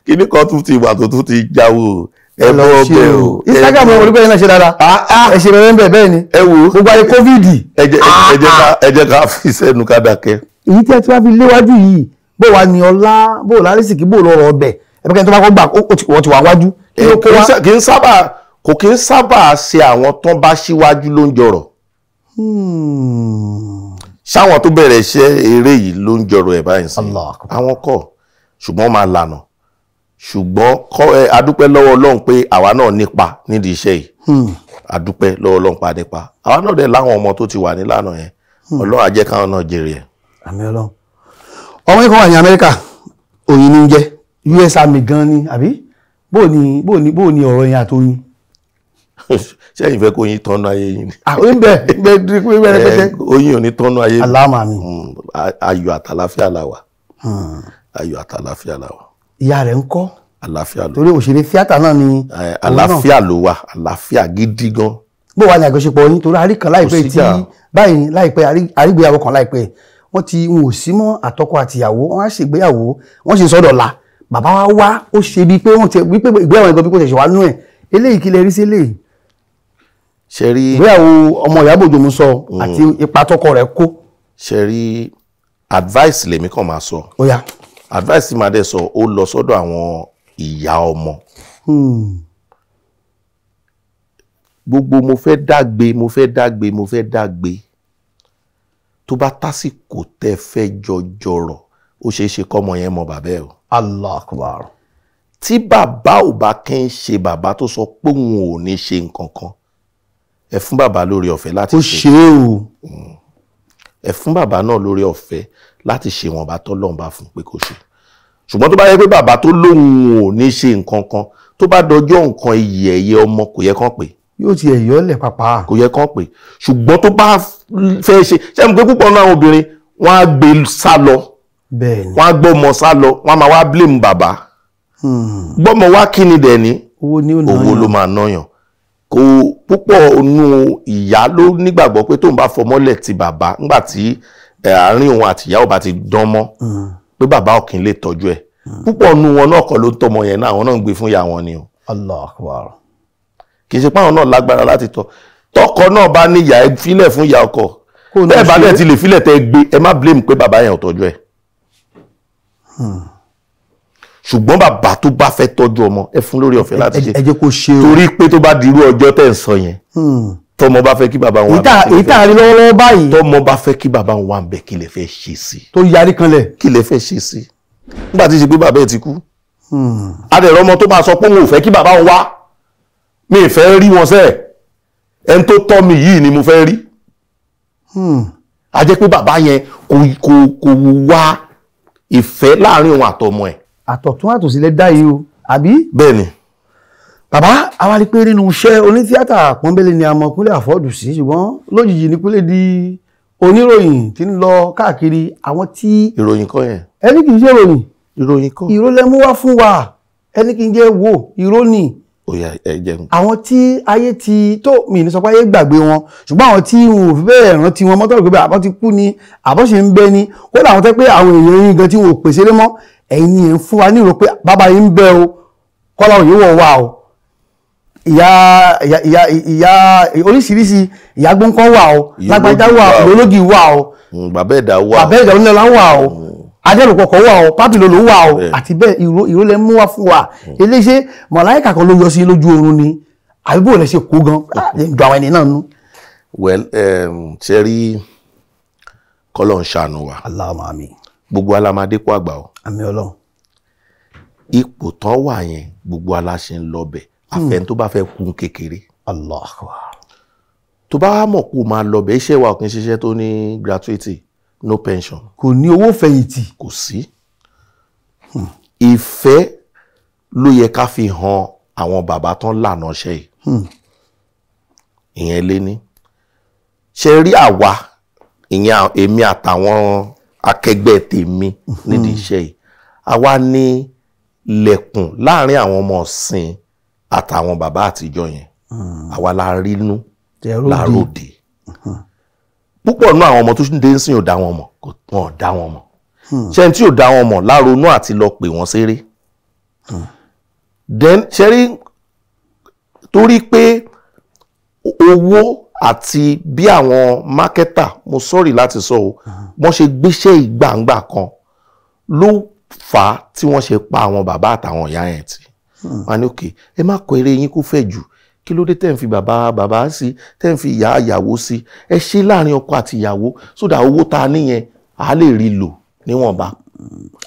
kíní kan tún ti wà tó tún ti jáwó ẹ bọ́ bẹ́ẹ̀ o. Instagram ọmọ olùkọ́ yẹn náà ṣe dáadáa ẹ ṣe bẹ́ẹ̀ bẹ́ẹ̀ ni ẹ wo gbogbo ayé COVID. ẹ jẹ́ ká fi sẹ́nu ká dákẹ́. èyí tí ẹ ti wá fi léwájú yìí bó wà ní ọlá bó lárísìkí bó lọ́rọ̀ ọbẹ̀ ẹ̀bẹ̀kẹ́ tó bá kọ́ gbà wọ́n ti wà wájú. kò kí ń sábà ṣe àwọn tán bá síwájú ló ń jọrọ̀. ṣáwọn tó bẹ̀rẹ̀ iṣẹ́ eré yìí ló ń jọrọ̀ ẹ̀ báyìí sí àwọn kọ́ ṣùgbọ́n máa lànà ṣùgbọ́n adúpẹ́ lọ́wọ́ Ọlọ́run pé àwa náà nípa nídìí iṣẹ́ yìí adúpẹ́ lọ́wọ́ Ọlọ́run pa nípa àwa náà dẹ̀ láwọn ọmọ tó ti wà nílànà yẹn Ọlọ́run á jẹ́ káwọn náà jèrè ẹ̀. àmín Ọlọ́run ọmọ yìí kan wà ní Amẹ́ríkà òyìn ní jẹ́ US Army gan ni àbí bó ni ọ̀rọ̀ yẹn àtòyìn. ṣẹ́yìn fẹ́ kó yín tọ́nú ayé yín ni. oyin bẹ́ẹ̀ rẹpẹtẹ. oyin ò ní tọ́nú ayé mi. aláàmà mi. ayọ̀ àtàláfíà la wà. ayọ̀ àtàláfíà la wà. ìyá rẹ̀ ń kọ́. àlàáfíà ló. torí òṣèré tíátà náà ni. àlàáfíà ló wà àlàáfíà gidi gan. bó wà ní àjọṣepọ̀ yín torí àríkan láìpẹ́ tí báyìí láìpẹ́ àrígbéyàwó kan láìpẹ́ wọ́n ti ń wò sí mọ́ àtọkọ àtìyàwó wọ́n á ṣègbéyàwó wọ́n sì sọ́dọ̀ la bàbá wa wá ó ṣe bíi pé wọ́n ti wípé ìgbéyàwó ẹ̀gbọ́n bí kò ṣẹ̀ṣẹ̀ wá nú ẹ̀ eléyìí kí lè rí sí eléyìí ṣe rí ìgbéyàwó ọmọ Ìyábọ̀ Òjó mo sọ àti ipa tọkọ rẹ̀ kó. ṣe rí advice lèmi kàn máa sọ ó yá. advice tí màá dẹ̀ sọ ó lọ sọ́dọ̀ àwọn ìyá ọmọ. Gbogbo mo fẹ́ dágbe tó bá tásìkò tẹ́ fẹ́ jọjọrọ̀ ó ṣeé ṣe kọ́mọ yẹn mọ bàbá ẹ̀ o. Allah akbar. Tí bàbá ò bá kí ń ṣe bàbá tó sọ pé òun ò ní ṣe nǹkan kan ẹ fún bàbá lórí ọ̀fẹ́ láti ṣe o. ẹ fún bàbá náà lórí ọ̀fẹ́ láti ṣe wọn bá tọ́lọ́run bá fún pé kó ṣe. Ṣùgbọ́n tó bá yẹ pé bàbá tó lóun ò ní ṣe nǹkan kan tó bá dọjọ́ nǹkan iyì ẹ̀yẹ ọmọ kò yẹ kán pè. Yóò ti ẹ̀yọ́ lẹ̀ pàpà. Kò yẹ kán pè. Ṣùgbọ́n tó bá fẹ́ ṣe mo pé púpọ̀ náà obìnrin wọ́n á gbé sá lọ. Bẹ́ẹ̀ni. Wọ́n á gbọ́mọ sá lọ wọ́n á máa wá blame bàbá. Gbọ́mọ wá kí ni dẹ̀ ní owó ló máa náyàn. Kò púpọ̀ nínú ìyá ló nígbàgbọ́ pé tóun bá fọmọ́lẹ̀ ti bàbá nígbà tí àárín òun àti ìyá ò bá ti dán mọ́ pé bàbá ọ̀kìn lè tọ́jú ẹ̀. Púpọ̀ nínú wọn náà kọ́ ló tọmọ yẹn náà àwọn náà ń gbé fún ìyá wọn ni o. Allah akbar. Kì í ṣe páwọn náà lágbára láti tọ́ tọkọ náà bá ní ìyá ẹ fílẹ̀ fún ìyá ọkọ bẹ́ẹ̀ bá dẹ̀ ti lè fílẹ̀ tẹ́ gbé ẹ má blame pé bàbá yẹn ò tọ́jú ẹ̀. Ṣùgbọ́n bàbá tó bá fẹ́ tọ́jú ọmọ ẹ fún lórí ọ̀fẹ́ láti ṣe ẹ jẹ́ kó ṣe o. Torí pé tó bá dirú ọjọ́ tẹ́ ń sọ yẹn tọmọ bá fẹ́ kí bàbá wọn èyí tá a rí lọ́wọ́lọ́wọ́ báyìí. Tọmọ bá fẹ́ kí bàbá wọn wà ń bẹ̀ kí lè fẹ́ ṣe sí. Tó yarí kanlẹ̀. Kí lè fẹ́ ṣe sí. Nígbà tí ṣe pé bàbá ẹ ti kú. Adẹ̀rọ ọmọ tó máa sọ pé òun ò fẹ́ kí bàbá wọn wá mi ì fẹ́ rí wọn sẹ́ẹ̀ ẹni tó tọ́ mi yìí ni mo fẹ́ rí. A jẹ́ pé bàbá yẹn kò wá ìfẹ́ láàrin òun àtọmọ ẹ̀. Àtọ̀tún àtòsílẹ̀ dá yìí o àbí. Bẹ́ẹ̀ni. Bàbá àwa rí pé nínú iṣẹ́ onítíátà pọ́nbélé ni a mọ Kúnlé Àfọ́dù sí ṣùgbọ́n lójijì ní Kúnlé di oníròyìn tí ń lọ káàkiri àwọn tí. Ìròyìn kọ́ yẹn. Ẹni kì í ṣe ìròyìn. Ìròyìn kọ́. Ìró lẹ mú wá fún wa ẹni kì í jẹ́ wò ìró ni. Oya ẹ jẹun. Àwọn tí ayé ti tó mi ní sọ pé ayé gbàgbé wọn ṣùgbọ́n àwọn tí wọn ò fi bẹ́ẹ̀ rántí wọn mọ́tò rẹ̀ pé àbọ̀ ti kú ni àbọ̀ ṣe ń bẹ ni kódà àwọn tẹ́ pé àwọn èèyàn yín gan tí wọn ò pèsè lé mọ́ ẹ̀yin ni ẹ̀ ń fún wa ní ìrò pé bàbá yín ń bẹ o kọ́lá òye wọ̀ wá o ìyá oríṣiríṣi ìyá gbọ́nkán wà o lágbájá wà o ológì wà o bàbá ẹ̀dá wà o bàbá ẹ̀dá onílẹ̀ wà o adẹ́rùkọ̀kọ̀ wà o pápìlólò wà o àti bẹ́ẹ̀ ìró lẹ mú wá fún wa eléṣẹ́ màláíkà kan ló yọ sí lójú oorun ni àbíbò lẹ ṣe kó gan jọ àwọn ẹni náà nú. Well ṣe rí kọ́lọ̀ ń ṣàánú wa. Allahumma àmín. Gbogbo alámadépọ̀ àgbà o. Àmín Ọlọ́run. Ipò tán wà yẹn gbogbo aláṣẹ ń lọbẹ̀ àfẹn tó bá fẹ́ kún kékeré. Allahu Akbar. Tó bá wá mọ̀ kó máa lọbẹ̀ iṣẹ́ wa kì í ṣiṣẹ́ tó ní gratuity no pension. Kò ní owó fẹ̀yìntì. Kò sí. Ìfẹ́ ló yẹ ká fi hàn àwọn bàbá tán lànà ṣe yìí. Ìyẹn lé ní. Ṣe rí àwa ìyẹn èmi àtàwọn akẹgbẹ́ tèmi nídìí iṣẹ́ yìí. Àwa ní lẹ̀kùn láàrin àwọn ọmọ ọ̀sìn àtàwọn bàbá àtijọ́ yẹn. Àwa la rínú láróde. Púpọ̀ nínú àwọn ọmọ tó dé ń sìn ò dá wọn mọ̀ wọn ò dá wọn mọ̀. Ṣé tí ò dá wọn mọ̀ láronú àti lọ pè wọ́n ṣeré. Then ṣe rí torí pé owó àti bí àwọn mákẹ́tà mo sọ́rí láti sọ o wọ́n ṣe gbéṣẹ́ ìgbàǹgbà kan ló fà á tí wọ́n ṣe pa àwọn bàbá àtàwọn ìyá yẹn tì. Wọ́n ní òkè ẹ má kọ eré yín kó fẹ̀ jù kí ló dé tẹ́ ń fi bàbá sí tẹ́ ń fi ìyá ìyàwó sí ẹ ṣe láàrin ọkọ àti ìyàwó sódà owó tá a níyẹn a lè rí lò níwọ̀nba.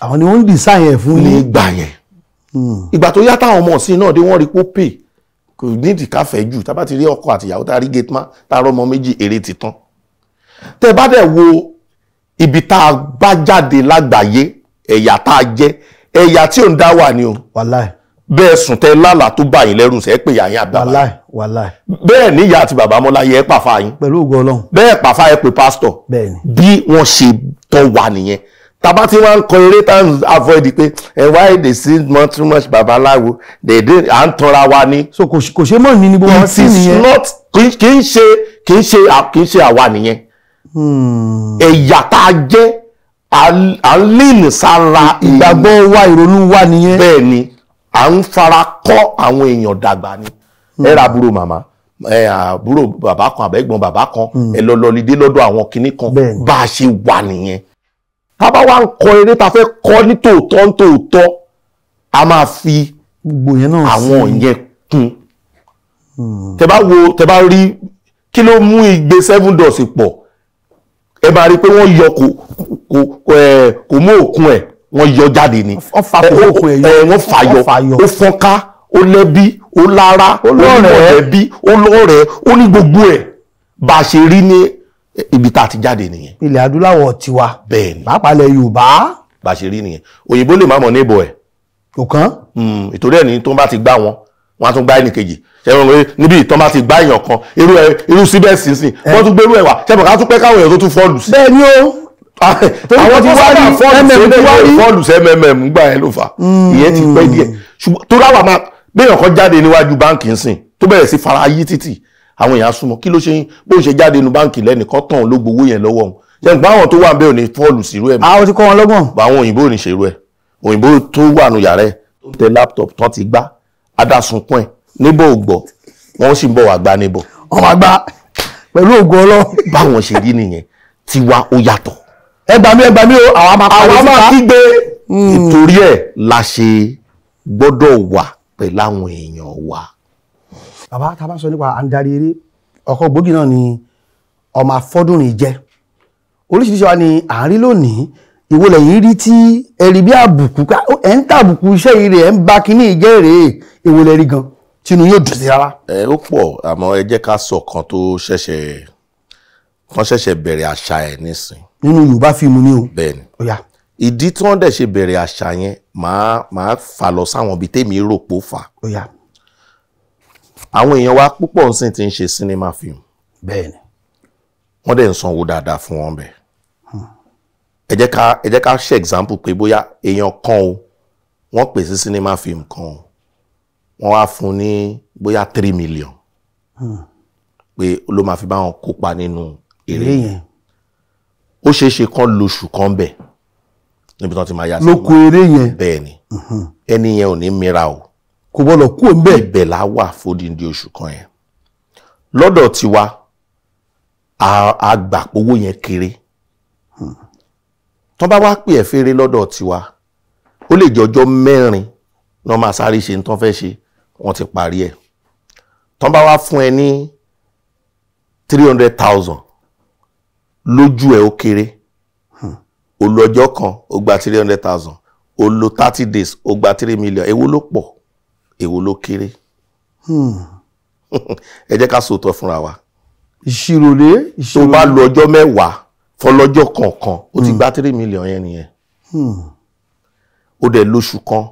Àwọn ni wọ́n ń design ẹ̀ fún ní ìgbà yẹn. Ìgbà tó yá táwọn ọmọ ọ̀sìn náà dé wọ́n rí pó pè kò nídìí ká fẹ́ jù tá bá ti rí ọkọ àti ìyàwó tá a rí gate man tá a rọ́mọ méjì èrè ti tán. Tẹ́ bá dẹ̀ wo ibi tá a bá jáde lágbàáyé ẹ̀yà tá a jẹ́ ẹ̀yà tí ò ń dá wà ni o. Wàláì. Bẹ́ẹ̀ sùn tẹ lálà tó bá yín lẹ́rù sẹ́ pé yàyín àgbà. Wàláì. Bẹ́ẹ̀ ní ìyá àti bàbá mọ́láyé ẹ pàfà yín. Pẹ̀lú ògo Ọlọ́run. Bẹ́ẹ̀ pàfà ẹ pé pásítọ̀. Bẹ́ẹ̀ni. Bí wọ́n ṣe tọ́ wà nìyẹn. Tàbá tí wọ́n ń kọ eré tá ń avoid pé why they see too much babaláwo à ń tanra wa ni. So kò ṣe mọ̀ ní gbogbo wọn sí nìyẹn. Kì í ṣe àwa nìyẹn. Ẹ̀yà tá a jẹ́ à ń líìnì sára ìgbàgbọ́ wa ìrònú wa nìyẹn. Bẹ́ẹ̀ ni à ń fara kọ́ àwọn èèyàn dàgbà ni. ẹ ra àbúrò màmá àbúrò bàbá kan àbẹ́gbọ́n bàbá kan ẹ lọ lọlidé lọ́dọ̀ àwọn kinní kan bá a ṣe wà nìyẹn. tá bá wá ń kọ eré tá fẹ́ kọ́ ní tòótọ́ a máa fi àwọn yẹn kún. tẹ bá rí kí ló mú igbe 7 doors pọ̀ ẹ máa rí pé wọ́n yọ kò mú òkun ẹ̀ wọ́n yọ jáde ni wọ́n fàyọ ó fọ́nká ó lẹ́bí ó lára ó lọ́rẹ̀ẹ́ ó lọ́rẹ̀ẹ́ ó ní gbogbo ẹ̀ bá a ṣe rí ní ibi tá a ti jáde nìyẹn. ilẹ̀ adúláwọ̀ tiwa bẹ́ẹ̀ni pàápàá ilẹ̀ Yorùbá bá a ṣe rí nìyẹn. òyìnbó lè má mọ̀ ní ìbò ẹ̀ kò kán. ìtorí ẹ̀ ní tó bá ti gbá wọn á tún gbá ẹnì kejì ṣẹ́wọ̀n pé níbi ìtàn bá ti gbá èèyàn kan irú síbẹ̀ sínsìn wọ́n tún gbérú ẹ̀ wá ṣẹ́wọ̀n ká tún pẹ́ káwọn èèyàn tó tún fọ́ọ̀lù sí. bẹ́ẹ̀ ni o àwọn tí wọ́n rí fọ́ọ̀lù sí mmm gbà ẹ̀ ló fà ìyẹn ti pẹ́ díẹ̀ ṣùgbọ́n tó ráwà máa béèyàn kan jáde níwájú báǹkì ńsìn tó bẹ̀rẹ̀ sí fara yí títì àwọn èèyàn súnmọ́ kí ló ṣe bó ṣe jáde nínú báǹkì lẹ́nìkan tán ló gbowó yẹn lọ́wọ́ wọn ṣẹ́gun àwọn tó wà ń bẹ́ẹ̀ ò ní fọ́ọ̀lù sí irú ẹ̀. àwọn ti kọ́ wọn lọ́gbọ̀n. àwọn òyìnbó ò ní ṣe irú ẹ̀ òyìnbó tó wà nù yàrá ẹ̀ tó ń tẹ láptọ̀pù tán ti gbá adásùnkún ẹ̀ níbò ògbọ̀ wọ́n sì ń bọ̀ wá gbá níbọ̀. wọ́n máa gbá pẹ̀lú ògo Ọlọ́run. báwọn ṣe rí nìyẹn tiwa ó yàtọ̀. ẹ gbà mí o àwa máa kígbe. nítorí ẹ̀ la ṣe gbọ́dọ̀ wà pẹ̀lú àwọn èèyàn wa. bàbá tá a bá sọ nípa àǹdarí eré ọkọ̀ gbòógì náà ni ọmọ afọ́dúnrin jẹ́ oríṣiríṣi wa ni à ń rí lónìí ìwo lẹ́yìn rí tí ẹ̀rí bí àbùkù ẹ̀ ń tàbùkù iṣẹ́ yìí rẹ̀ ẹ̀ ń bá kíní ìjẹ́ rèé ìwo lẹ́rí gan tínú yóò dùn sí rárá. ó pọ̀ àmọ́ ẹ jẹ́ ká sọ kan tó ṣẹ̀ṣẹ̀ bẹ̀rẹ̀ àṣà ẹ̀ nísìn. nínú Yorùbá fíìmù ni o. bẹ́ẹ̀ni ìdí tí wọ́n dẹ̀ ṣe bẹ̀rẹ̀ àṣà yẹn máa fà lọ sáwọn ibi tèmi rò pó fà. àwọn èèyàn wa púpọ̀ ń sìn ti ń ṣe sinimá fíìmù. bẹ́ẹ̀ni. wọ́n dẹ̀ ń sanwó dáadáa fún wọn bẹ́ẹ̀. ẹ jẹ́ ká ṣe example pé bóyá èèyàn kan o wọ́n pè sí sinimá fíìmù kan o wọ́n wá fún ní bóyá 3 million pé ló máa fi bá wọn kópa nínú eré yẹn ó ṣeé ṣe kán lóṣù kan bẹ̀ níbi tí wọ́n ti máa yá sí lóko eré yẹn bẹ́ẹ̀ ni ẹni yẹn ò ní mira o kò gbọ́dọ̀ kú òun bẹ́ẹ̀ ibẹ̀ la wà fódìndí oṣù kan yẹn lọ́dọ̀ tiwa àgbàpowó yẹn kéré tán bá wá pè ẹ́ fèrè lọ́dọ̀ tiwa ó lè jẹ́ ọjọ́ 4 náà máa sáré ṣe ní tán fẹ́ ṣe wọ́n ti parí ẹ̀ tán bá wá fún ẹ ní 300,000 lójú ẹ̀ ó kéré ó lò ọjọ́ kan ó gba 300,000 ó lò 30 days ó gba 3 million èwo ló pọ̀ èwo ló kéré ẹ jẹ́ ká sòótọ́ fúnra wa ìṣirò lé tó bá lo ọjọ́ 10 fọlọ́jọ́ kọ̀ọ̀kan ó ti gba 3 million yẹn nìyẹn ó dẹ̀ lóṣù kan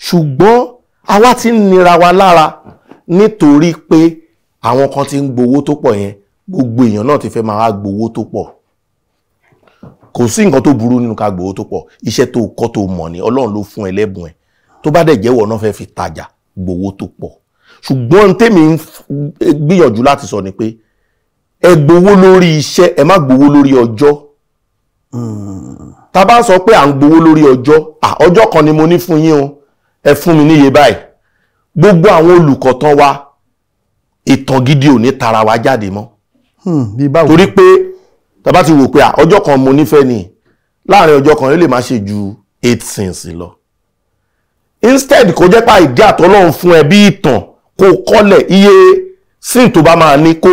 ṣùgbọ́n àwa ti ń nira wa lára nítorí pé àwọn kan ti ń gbowó tó pọ̀ yẹn gbogbo èèyàn náà ti fẹ́ máa gbowó tó pọ̀ kò sí nǹkan tó burú nínú ká gbowó tó pọ̀ iṣẹ́ tó kọ́ tó mọ̀ ni Ọlọ́run ló fún ẹ lẹ́bùn ẹ̀ tó bá dẹ̀ jẹ́wọ́ náà fẹ́ fi tajà gbowó tó pọ̀ ṣùgbọ́n tèmi ń gbìyànjú láti sọ ni pé ẹ gbowó lórí iṣẹ́ ẹ má gbowó lórí ọjọ́ tá bá sọ pé à ń gbowó lórí ọjọ́ kan ni mo ní fún yín o ẹ fún mi níye báyìí gbogbo àwọn olùkọ́ tán wa ìtàn gidi ò ní tara wa jáde mọ́ torí pé tá bá ti wò pé ọjọ́ kan mo nífẹ̀ẹ́ ni láàrin ọjọ́ kan lè má ṣe ju 8 scenes lọ instead kó jẹ́ pa ìdí àtọ́lọ́run fún ẹ bí ìtàn kó kọ́lẹ̀ iye scene tó bá máa ní kó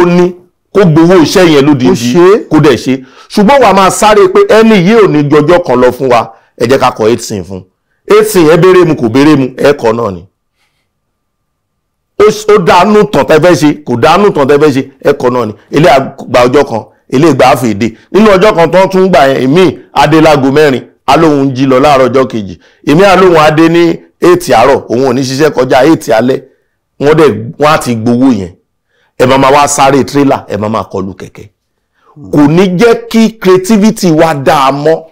gbowó iṣẹ́ yẹn lódìdí kó dẹ̀ ṣe ṣùgbọ́n wà máa sáré pé ẹni yìí ò ní jọjọ́ kan lọ fún wa ẹ jẹ́ ká kọ 8 scene fún 8 scene ẹ béèrè mu kò béèrè mu ẹ̀kọ́ náà ni ó dánú tàn tẹ́fẹ́ ṣe kò dánú tàn tẹ́fẹ́ ṣe ẹ̀kọ́ náà ni ilé àgbà ọjọ́ kan ilé ìgbà àfèdè nínú ọjọ́ kan tó tún gbà yẹn èmi adélágo 4 alóhun jí lọ láàárọ̀ ọjọ́ kejì èmi alóhun adé ní 8 àárọ̀ òun ò ní ṣiṣẹ́ kọjá 8 alẹ́ wọ́n á ti gbowó yẹn ẹ máa wá sáré tírélà ẹ máa kọlu kẹ̀kẹ́ kò ní jẹ́ kí creativity wa dáa mọ́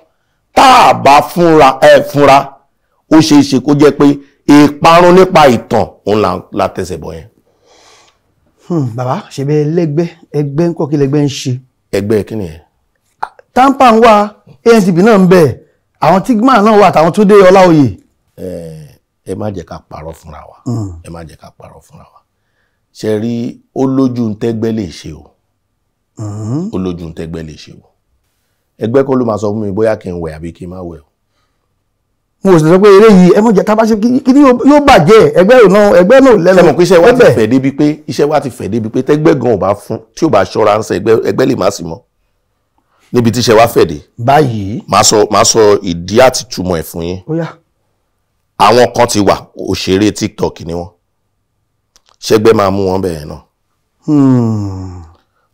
tá a bá fúnra ó ṣeé ṣe kó jẹ́ pé ìparun nípa ìtàn òun la tẹ̀sẹ̀ bọ̀ yẹn. bàbá ṣebí ẹgbẹ́ ńkọ́ kí lẹgbẹ́ ń ṣe. ẹgbẹ́ kí ni ẹ. tampa ń wà ANTP náà ń bẹ àwọn tigma náà wà àtàwọn tó dé Ọláoyè. ẹ má jẹ́ ká parọ́ fúnra wa ẹ má jẹ́ ká parọ́ fúnra wa ṣe rí ó lójú ń tẹ́gbẹ́ lè ṣe o ó lójú ń tẹ́gbẹ́ lè ṣe o ẹgbẹ́ kọ́ ló máa sọ fún mi bóyá kí n wẹ̀ àbí kí n má wẹ̀ o. mo sì sọ pé eré yìí ẹ mọ̀ jẹ́ tá a bá ṣe kí ni yóò bàjẹ́ ẹgbẹ́ náà lẹ́nu. sẹ́mo pé iṣẹ́ wa ti fẹ̀ débi pé tẹ́gbẹ́ gan ò bá fún tí ò bá ṣọ́ra ń sẹ́ ẹgbẹ́ lè má sí mọ́ níbi tí iṣẹ́ wa fẹ̀ dé. báyìí máa sọ ìdí àti túmọ̀ ẹ̀ fún yín. ó yá. àwọn kan ti wà òṣèré TikTok ni wọ́n ṣẹ́gbẹ́ máa mú wọn bẹ́ẹ̀ náà.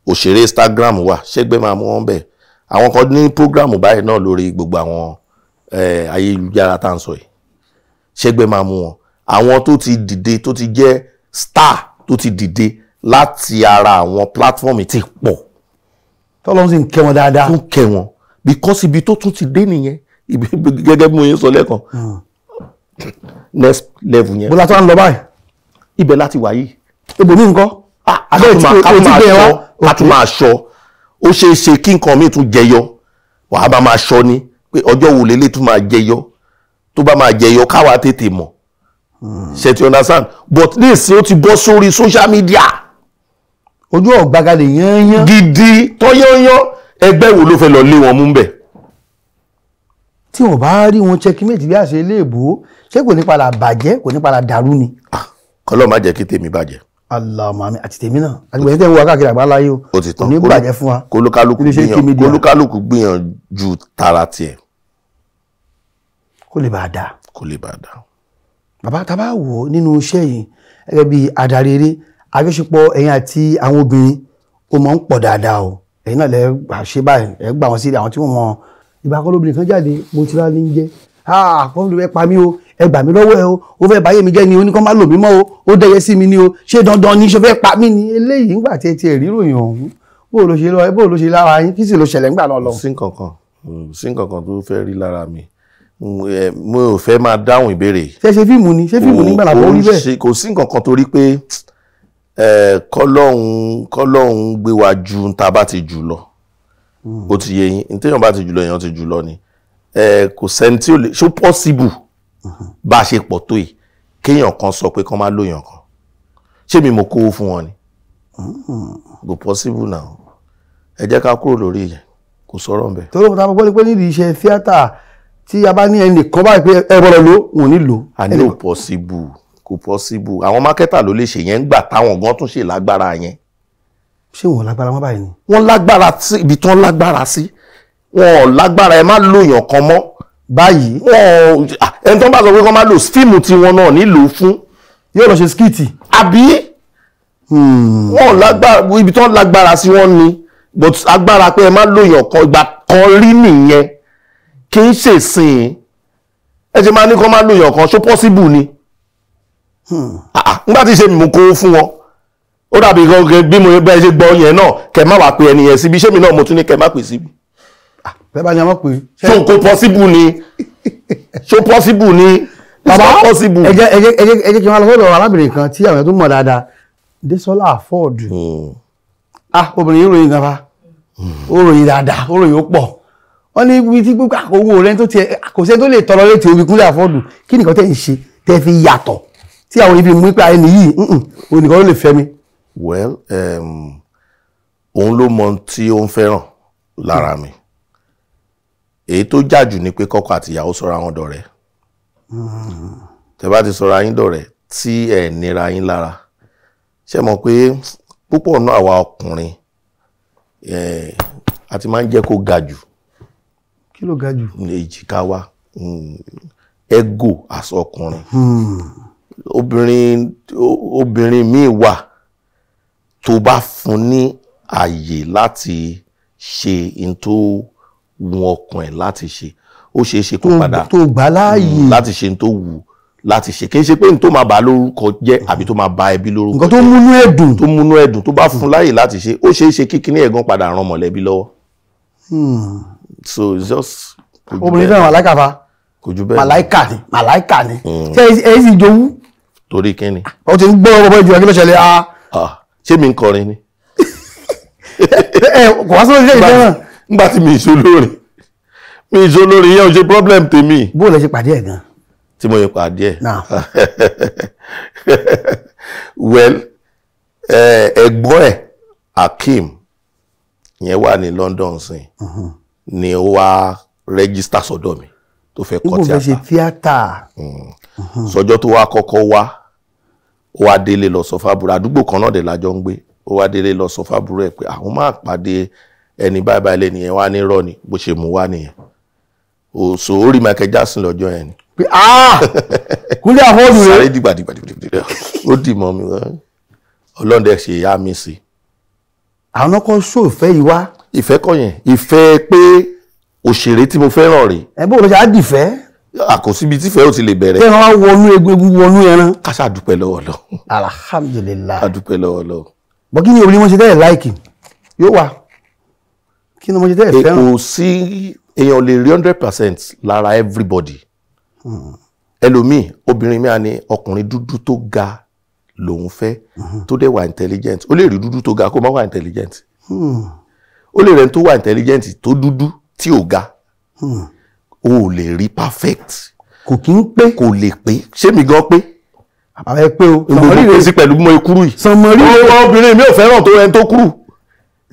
òṣèré Instagram wà ṣẹ́gbẹ́ máa mú wọn bẹ́ẹ̀ àwọn kan ní program báyìí náà lórí gbogbo àwọn ayélujára tá à ń sọ yìí ṣẹ́gbẹ́ máa mú wọn àwọn tó ti dìde tó ti jẹ́ star tó ti dìde láti ara àwọn platform ti pọ̀ tọ́lọ́run sì ń kẹ́ wọn dáadáa. tó ń kẹ́ wọn because ibi tó tún ti dé nìyẹn gẹ́gẹ́ bí mo yẹn sọ lẹ́ẹ̀kan next level yẹn. bọ́lá tó ń lọ báyìí. ibẹ̀ láti wà yìí. ibò ní nǹkan. ká tún máa ṣọ́ ó ṣeé ṣe kí nǹkan mi tún jẹyọ wàá bá máa ṣọ́ ni pé ọjọ́ wo lélẹ̀ tún máa jẹyọ tó bá máa jẹyọ káwa tètè mọ̀ ṣe ti understand but nísìnyí ó ti bọ́ sórí social media ojú ọ̀gbagadè yányán gidi tọ́yányán ẹgbẹ́ wo ló fẹ́ lọ lé wọn mú bẹ̀. tí wọn bá rí wọn checkmate bí àṣẹ ilé ìbò ṣé kò ní padà bàjẹ́ kò ní padà dàrú ni. kọ́lọ́ má jẹ́ kí tèmi bàjẹ́. aláàmàmí àti tèmi náà àti gbẹ̀yìn tẹ̀ ń wọ káàkiri àgbáláyé o ó ti tán kò ní bàjẹ́ fún wa. kólúkálùkù gbìyànjú tara tiẹ̀. kó lè bàa dà. kó lè bàa dà. bàbá tá a bá wò ó nínú iṣẹ́ yìí gẹ́gẹ́ bí adarí eré àjọṣepọ̀ ẹ̀yin àti àwọn obìnrin ó máa ń pọ̀ dáadáa o ẹ̀yin náà lẹ ṣe báyìí ẹ gbà wọ́n sí àwọn tí wọ́n mọ ìgbà kan lóbìnrin kan jáde mo ti rá ní jẹ́ kọ́ ló fẹ́ pa mí o ẹ gbà mí lọ́wọ́ ẹ o ó fẹ́ báyé mi jẹ́ ni o ní kọ́ má lò mí mọ́ o ó dẹ́yẹ sí mi ni o ṣé dandan ni ṣe fẹ́ pa mí ni eléyìí ńgbà tí ẹ ti rí ròyìn ọ̀hún bó ló ṣe lára yín kí sì ló ṣẹlẹ̀ ńgbà náà lọ. sí nǹkankan tó fẹ́ rí lára mi mo ò fẹ́ máa dáhùn ìbéèrè. ṣé fíìmù ni nígbà làbọ̀ orí bẹ́ẹ̀. kò sí nǹkankan torí pé kọ́lọ́hún gbé wa ju tá a bá ti jù lọ ó ti yé yín téèyàn bá ti jù lọ èèyàn ti jù lọ ni kò sẹ́ni tí ó lè ṣó possible bá a ṣe pọ̀ tó yìí kéèyàn kan sọ pé kán má lóyàn kan ṣé mi mo kówó fún wọn ni kò possible now ẹ jẹ́ ká kúrò lórí yẹn kò sọ̀rọ̀ ń bẹ̀. torí mo ta gbọ́ pé nídìí iṣẹ́ tíátà tí a bá ní ẹnì kan báyìí pé ẹ gbọ́dọ̀ lò wọn ò ní lò. a ní ò possible kò possible àwọn mákẹ́tà ló lè ṣe yẹn ń gbà táwọn gan tún ṣe lágbára yẹn. ṣé wọn lágbára wọn báyìí ni. wọ́n lágbára sí ibi tí wọ́n lágbára sí wọn ò lágbára ẹ má lòyàn kan mọ́. báyìí. ẹni tó ń bá sọ pé kán má lò fíìmù tí wọn náà nílò fún. yóò lọ ṣe skiti. àbí wọn ò lágbára ibi tí wọ́n lágbára sí wọn ni but agbára pé ẹ má lòyàn kan ìgbà kan rí nìyẹn kì í ṣèsìn ẹ ṣe máa ní kán má lòyàn kan ṣó possible ni. nígbà tí ṣe mú kó fún wọn ó dàbí gangan bí mo bẹ́ẹ̀ ṣe gbọ́ yẹn náà kẹ má wàá pe ẹni yẹn síbi ṣé mi náà mo tún ní kẹ má pè síbi. bẹ́ẹ̀ bá ní ọmọ pé. ṣó kò possible ni ṣó possible ni bàbá possible. ẹ jẹ́ kí wọ́n lọ sọ́dọ̀ arábìnrin kan tí àwọn tó mọ̀ dáadáa Désọlá Afọ́ọ̀dù obìnrin yìí ròyìn gan fa ó ròyìn dáadáa ó ròyìn ó pọ̀ wọ́n ní ibi tí gbogbo owó rẹ̀ tó tiẹ̀ kò sẹ́ni tó lè tọrọ létí omi kúnlẹ̀ Afọ́ọ̀dù kí nìkan tẹ̀ ń ṣe tẹ́ fi yàtọ̀ tí àwọn ibi mú ipa ẹni yìí onìkan ló lè fẹ́ mi. well òun ló mọ tí ó ń fẹ́ràn lára mi èyí tó jàjù ni pé kọ́kọ́ àti ìyàwó sọra wọn dọ̀rẹ́ tẹ́ bá ti sọra yín dọ̀rẹ́ tí ẹ nira yín lára ṣé mọ̀ pé púpọ̀ náà àwa ọkùnrin a ti máa ń jẹ́ kó ga jù. kí ló ga jù. èjìká wa ego as ọkùnrin obìnrin míì wà tó bá fún ní àyè láti ṣe in tó wù ọkàn ẹ̀ láti ṣe ó ṣeé ṣe kó padà tó gbà láàyè láti ṣe in tó wù láti ṣe kì í ṣe pé in tó máa bà lórúkọ jẹ́ àbí tó máa bà ẹbí lórúkọ jẹ́ nǹkan tó múnú ẹ̀dùn tó bá fún láyè láti ṣe ó ṣeé ṣe kíkiní ẹ̀gán padà ran mọ̀lẹ́bí lọ́wọ́. So it's just. obìnrin náà màláìka fa kò jù bẹ́ẹ̀ màláìka ni ṣé èyí sì jowú. torí kí ni. ó ti ń gbọ́ ọmọ ìjọba kí ló ṣẹlẹ̀ ṣé mi ń kọrin ni. kò wá sórí ilé ìfẹ́ náà. nígbà tí mi ìṣó lórí yẹn ò ṣe problem tèmi. bó lẹ ṣe pàdé ẹ̀ gan. tí mo yẹ pàdé ẹ̀. well ẹ̀gbọ́n ẹ̀ Akeem yẹn wà ní London sìn ni ó wá rẹ́gísítà sọ́dọ̀ mi tó fẹ́ kọ́ tíátà. ṣe tíátà. sọjọ́ tó wá kọ́kọ́ wá ó wá délé lọ sọ fábúrò àdúgbò kan náà dé lájọ ń gbé ó wá délé lọ sọ fábúrò ẹ̀ pé àwọn máa pàdé ẹni báyìí báyìí lẹ́nìyẹn wá ní rọ́ ni bó ṣe mú wá nìyẹn so ó rí Michael Jackson lọ́jọ́ yẹn ni. pé kúlẹ̀ àfọ́dù rẹ̀. sáré dìgbàdìgbà ó dì mọ́ mi ọlọ́dẹ ṣe yá mi sí. àwọn ọkọ̀ ṣó ìfẹ́ yìí wá. ìfẹ́ kọ́ yẹn ìfẹ́ pé òṣèré tí mo fẹ́ràn rè. ẹ bó ló ṣe á dìfẹ́. àkọsíbi tífẹ́ ò ti lè bẹ̀rẹ̀. kí wọ́n wọnú egungun wọnú ẹran. káṣá dúpẹ́ lọ́wọ́ lọ. alhamdulilayi. a dúpẹ́ lọ́wọ́ lọ. bọ́ kí ni obìnrin wọn ṣe tẹ́lẹ̀ láìkì yóò wà kí ni mo ṣe tẹ́lẹ̀ fẹ́ràn. kò sí èèyàn lè rí 100% lára everybody. ẹlòmíì obìnrin mi à ní ọkùnrin dúdú tó ga lòun fẹ́ tó dẹ̀ wà intelligent ó lè rí dúdú tó ga kó má wà intelligent. ó lè rẹ̀ tó wà intelligent tó dúdú tí ò ga. o lè rí perfect. kò kí ń pé. kò lè pé ṣé mi gan pé. àbáwẹ́ pé o. sọmọrí rẹ̀ sí pẹ̀lú mọ́ ikúrú yìí. sọmọrí rẹ̀ obìnrin mi ò fẹ́ràn tó ẹni tó kúrú.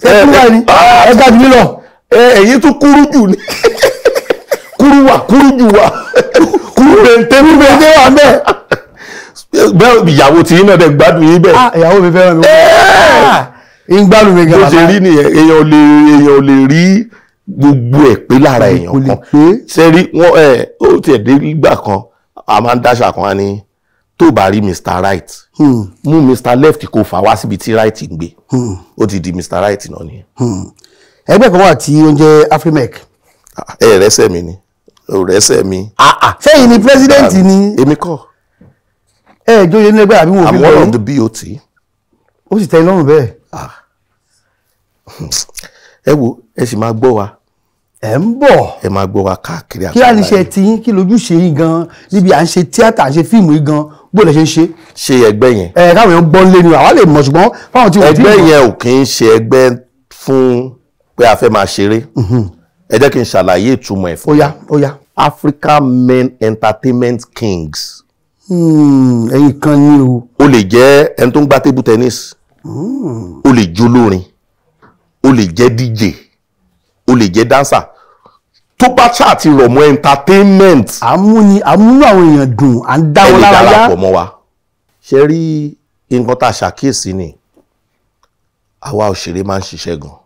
ṣé kúrú wà ní. ẹ ga jù mí lọ. ẹ̀yin tún kúrú jù ní. kúrú jù wà. kúrú bẹ̀ntẹ́ wà bẹ́ẹ̀. bẹ́ẹ̀ ìyàwó tí yín náà dẹ̀ gbádùn yín bẹ́ẹ̀. ìyàwó mi fẹ́ràn mi. ń gbádùn mi gan. bó ṣe rí nìyẹn èèyàn ò lè rí gbogbo ẹ̀ pé lára èèyàn kan sẹ́rí wọ́n ó tiẹ̀ dé ìgbà kan a máa ń dáṣà kan ní tó bá rí Mr. Right mú Mr. Left kó fà wá síbi tí Right ń gbé ó ti di Mr. Right náà nìyẹn. ẹgbẹ́ kan wà tí ó ń jẹ́ Afrimec. rẹ́sẹ̀ mi ni rẹ́sẹ̀ mi. sẹ́yìn ni president ni. èmi kọ́. jóye ní ẹgbẹ́ àbí wọn ò fi I'm one of the BOT. ó sì tẹ́ lọ́rùn bẹ́ẹ̀. ẹ wo ẹ sì máa gbọ́ wa. ẹ ń bọ̀. ẹ máa gbọ́ wa káàkiri àgbáyé. kí á ní ṣe tiyín kí lójúṣe yín gan níbi à ń ṣe tíátà à ń ṣe fíìmù yín gan bó lè ṣe ń ṣe. ṣe ẹgbẹ́ yẹn. káwọn èèyàn gbọ́ lé ni àwa lè mọ̀ ṣùgbọ́n fáwọn tí wọ́n ti. ẹgbẹ́ yẹn ò kì í ṣe ẹgbẹ́ fún pé a fẹ́ máa ṣeré. ẹ jẹ́ kí n ṣàlàyé ìtumọ̀ ẹ̀ fún. ó yá. African Men Entertainment Kings. ẹ̀yin kan ní o. o lè jẹ́ ẹni tó ń gbá table tennis. o lè jó lórin. o lè jẹ́ DJ. o lè jẹ́ dancer tó bá ṣáà ti rọ̀ mọ́ entertainment. àmúni àwọn èèyàn dùn à ń dá wọn lára yá. ẹni darapọ̀ mọ́ wa. ṣe rí nǹkan tá a ṣàkíyèsí ni àwa òṣèré máa ń ṣiṣẹ́ gan.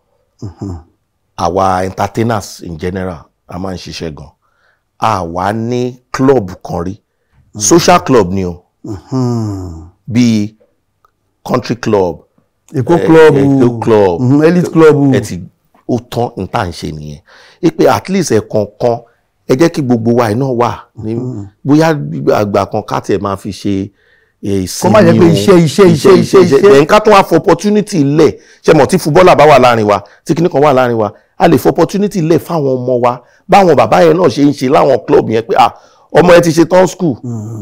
àwa entertainers in general a máa ń ṣiṣẹ́ gan. àwa ní club kan rí social club ni o bíi country club Èkó club elite club ẹ ti ó tán ní tá à ń ṣe nìyẹn ipe at least ẹ̀kọ̀ọ̀kan ẹ jẹ́ kí gbogbo wa iná wà ní bóyá àgbà kan ká tiẹ̀ máa fi ṣe ìsinmi o kó má jẹ́ pé iṣẹ́ ẹ̀ǹká tó wá fọ opportunity lẹ̀ ṣe mọ̀ tí fúbọ́là bá wà láàrin wa tí kinní kan wà láàrin wa a lè fọ opportunity lẹ̀ fáwọn ọmọ wa báwọn bàbá yẹn náà ṣe ń ṣe láwọn club yẹn pé ọmọ ẹ ti ṣe tán school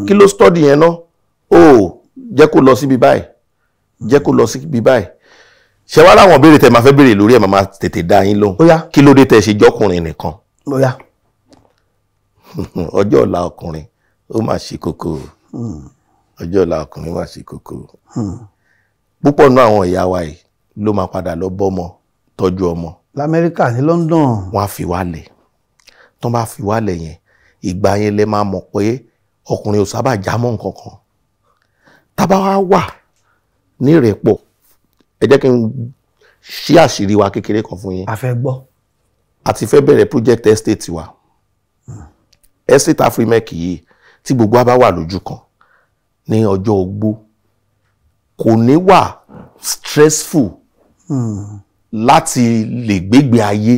kí ló study yẹn náà jẹ́ kó lọ síbi báyìí jẹ́ kó lọ síbi báyìí ṣe wá láwọn béèrè tẹ máa fẹ́ béèrè lórí ẹ̀ máa tètè dá yín lóhùn kí ló dé tẹ ṣe jọkùnrin nìkan ọjọ́ ọ̀la ọkùnrin ó máa ṣe kókó ọjọ́ ọ̀la ọkùnrin máa ṣe kókó púpọ̀ nínú àwọn ìyá wa yìí ló máa padà lọ bọ́mọ tọ́jú ọmọ l'Amẹ́ríkà ní London wọ́n á fi wálẹ̀ tó bá fi wálẹ̀ yẹn ìgbà yẹn lẹ máa mọ̀ pé ọkùnrin ò sábà jámọ́ nǹkan kan tábà wá wà ní ìrẹ́pọ̀ ẹ jẹ́ kí n ṣí àṣírí wa kékeré kan fún yín. a fẹ́ gbọ́. a ti fẹ́ bẹ̀rẹ̀ project estate wa estate Afrimec yìí tí gbogbo wa bá wà lójú kan ní ọjọ́ ogbó kò ní wà stressful láti lè gbégbé ayé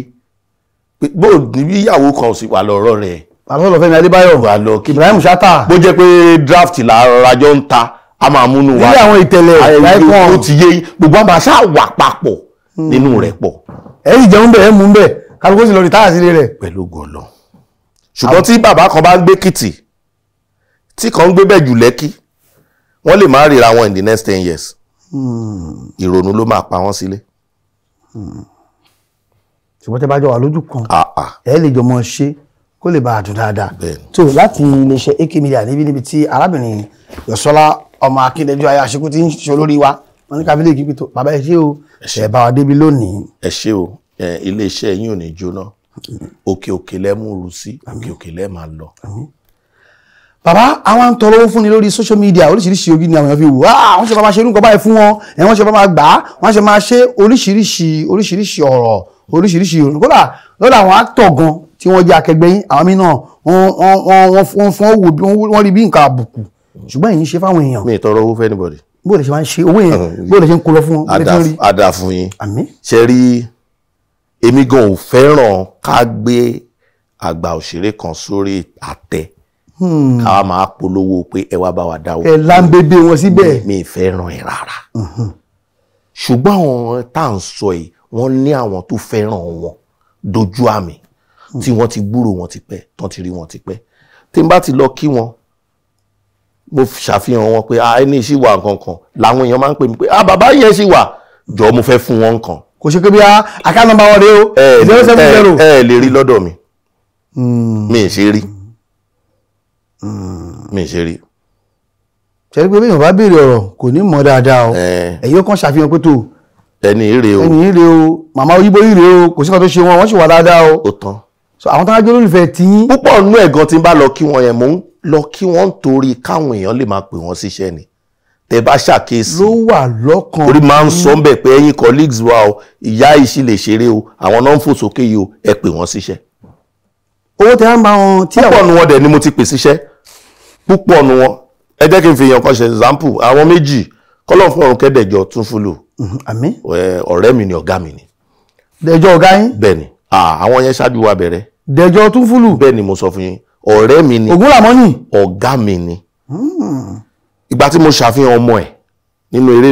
bó níbi ìyàwó kan ò sì wà lọ́rọ̀ rẹ̀. àlọ́ Fẹ́mi Adébáyọ̀ wà lọ kí Ibrahim Chatta. bó jẹ́ pé draft làrájọ́ ń ta a máa múnú wa nílé àwọn ìtẹ̀lẹ̀ láìpọ̀ ó ti yé gbogbo àmà ṣáà wà papọ̀ nínú rẹ̀ pọ̀. ẹ sì jẹun bẹ́ẹ̀ mú bẹ́ẹ̀ kálukú sì lọ rí táyà sílé rẹ̀. pẹ̀lú gọ̀ọ̀lọ́ ṣùgbọ́n tí bàbá kan bá ń gbé Kìtì tí kan ń gbé bẹ́ẹ̀ jù Lẹ́kì wọ́n lè má ríra wọn in the next 10 years ìrònú ló máa pa wọ́n sílé. ṣùgbọ́n tẹ́ bá jọ wà lójú kan ẹ lè jọ mọ ṣe kó lè bá a dùn dáadáa. tó láti iléeṣẹ́ AK Media níbi tí arábìnrin Yọ̀sọ́lá ọmọ Akíndẹ́jọ́ ayé àṣekú tí ń ṣe olórí wa wọ́n ní kábílẹ̀ kí pító bàbá ẹ ṣé o ẹ bá wa débi lónìí. ẹ ṣé o iléeṣẹ́ yín ò ní jóná òkè òkè lẹ́ mú rú sí òkè òkè lẹ́ máa lọ. Bàbá àwọn ń tọrọ owó fún ni lórí social media oríṣiríṣi ogi ni àwọn èèyàn fi wò wọ́n ṣe bá máa ṣe irú nǹkan báyìí fún wọn wọ́n ṣe bá máa gbà á wọ́n ṣe máa ṣe oríṣiríṣi ọ̀rọ̀ oríṣiríṣi ìròyìn kódà lọ́dọ̀ àwọn actor gan tí wọ́n jẹ́ akẹgbẹ́ yín àwọn mí náà wọ́n rí bí nǹkan àbùkù ṣùgbọ́n èyí ṣe fáwọn èèyàn. mi ì tọrọ owó fún anybody. bó lè ṣe máa ń ṣe owó yẹn bó lè ṣe ń kó lọ fún wọn. àdá fún yín ṣe rí èmi gan ò fẹ́ràn ká gbé àgbà òṣèré kan sórí àtẹ ká máa polówó pé ẹ wá bá wa dáwọ́. ẹ lámbébé wọn síbẹ̀. mi ì fẹ́ràn ẹ̀ rárá. ṣùgbọ́n àwọn tá à ń sọ yìí wọ́n ní àwọn tó fẹ́ràn wọn dojú àmì tí wọ́n ti gbúrò wọn ti pẹ́ tán ti rí wọn ti pẹ́ tí n bá ti lọ kí wọn mo ṣàfihàn wọn pé ẹni ṣì wà nǹkan kan làwọn èèyàn máa ń pè mí pé bàbá yẹn ṣì wà jọ mo fẹ́ fún wọn nǹkan. kò ṣe pé bí àká nọ́mbà wọn rèé o 070. ẹ lè rí lọ́dọ̀ mi mi ì ṣe rí mi ì ṣe rí. ṣe pé bí èèyàn bá béèrè ọ̀rọ̀ kò ní mọ̀ dáadáa o ẹ̀yin kan ṣàfihàn pé tó ẹni ire o ẹni ire o màmá oyíbo ire o kò sí kan tó ṣe wọn sì wà dáadáa o. ó tán. so àwọn tó ń gbé olólùfẹ́ tí. púpọ̀ nínú ẹ̀gan tí n bá lọ kí wọn yẹn mò ń lọ kí wọ́n torí káwọn èèyàn lè máa pè wọ́n síṣẹ́ ni tẹ bá ṣàkíyèsí. ló wà lọ́kàn. torí máa ń sọ bẹ́ẹ̀ pé ẹ̀yin colleagues wa o ìyá yìí sì lè ṣeré o àwọn náà ń fò sókè yìí o ẹ pè wọ́n síṣẹ́. owó tẹ ń bá wọn. púpọ̀ nu wọn dẹ̀ ni mo ti pè síṣẹ́ púpọ̀ nu wọn ẹ jẹ́ kí n fi èèyàn kan ṣe example àwọn méjì kọ́lọ́ fún ọ̀run kẹ́dẹ̀jọ tún fúlù. àmín. ọ̀rẹ́ mi ni ọ̀gá mi ni. dẹjọ́ ọ̀gá yín. bẹ́ẹ̀ ni àwọn yẹn ṣáájú wa bẹ̀rẹ̀. dẹjọ́ tún fúlù. bẹ́ẹ̀ ni mo sọ fún yín ọ̀rẹ́ mi ni. Ògúnlàmọ́nì. ọ̀gá mi ni. ìgbà tí mo ṣàfihàn ọmọ ẹ̀ nínú eré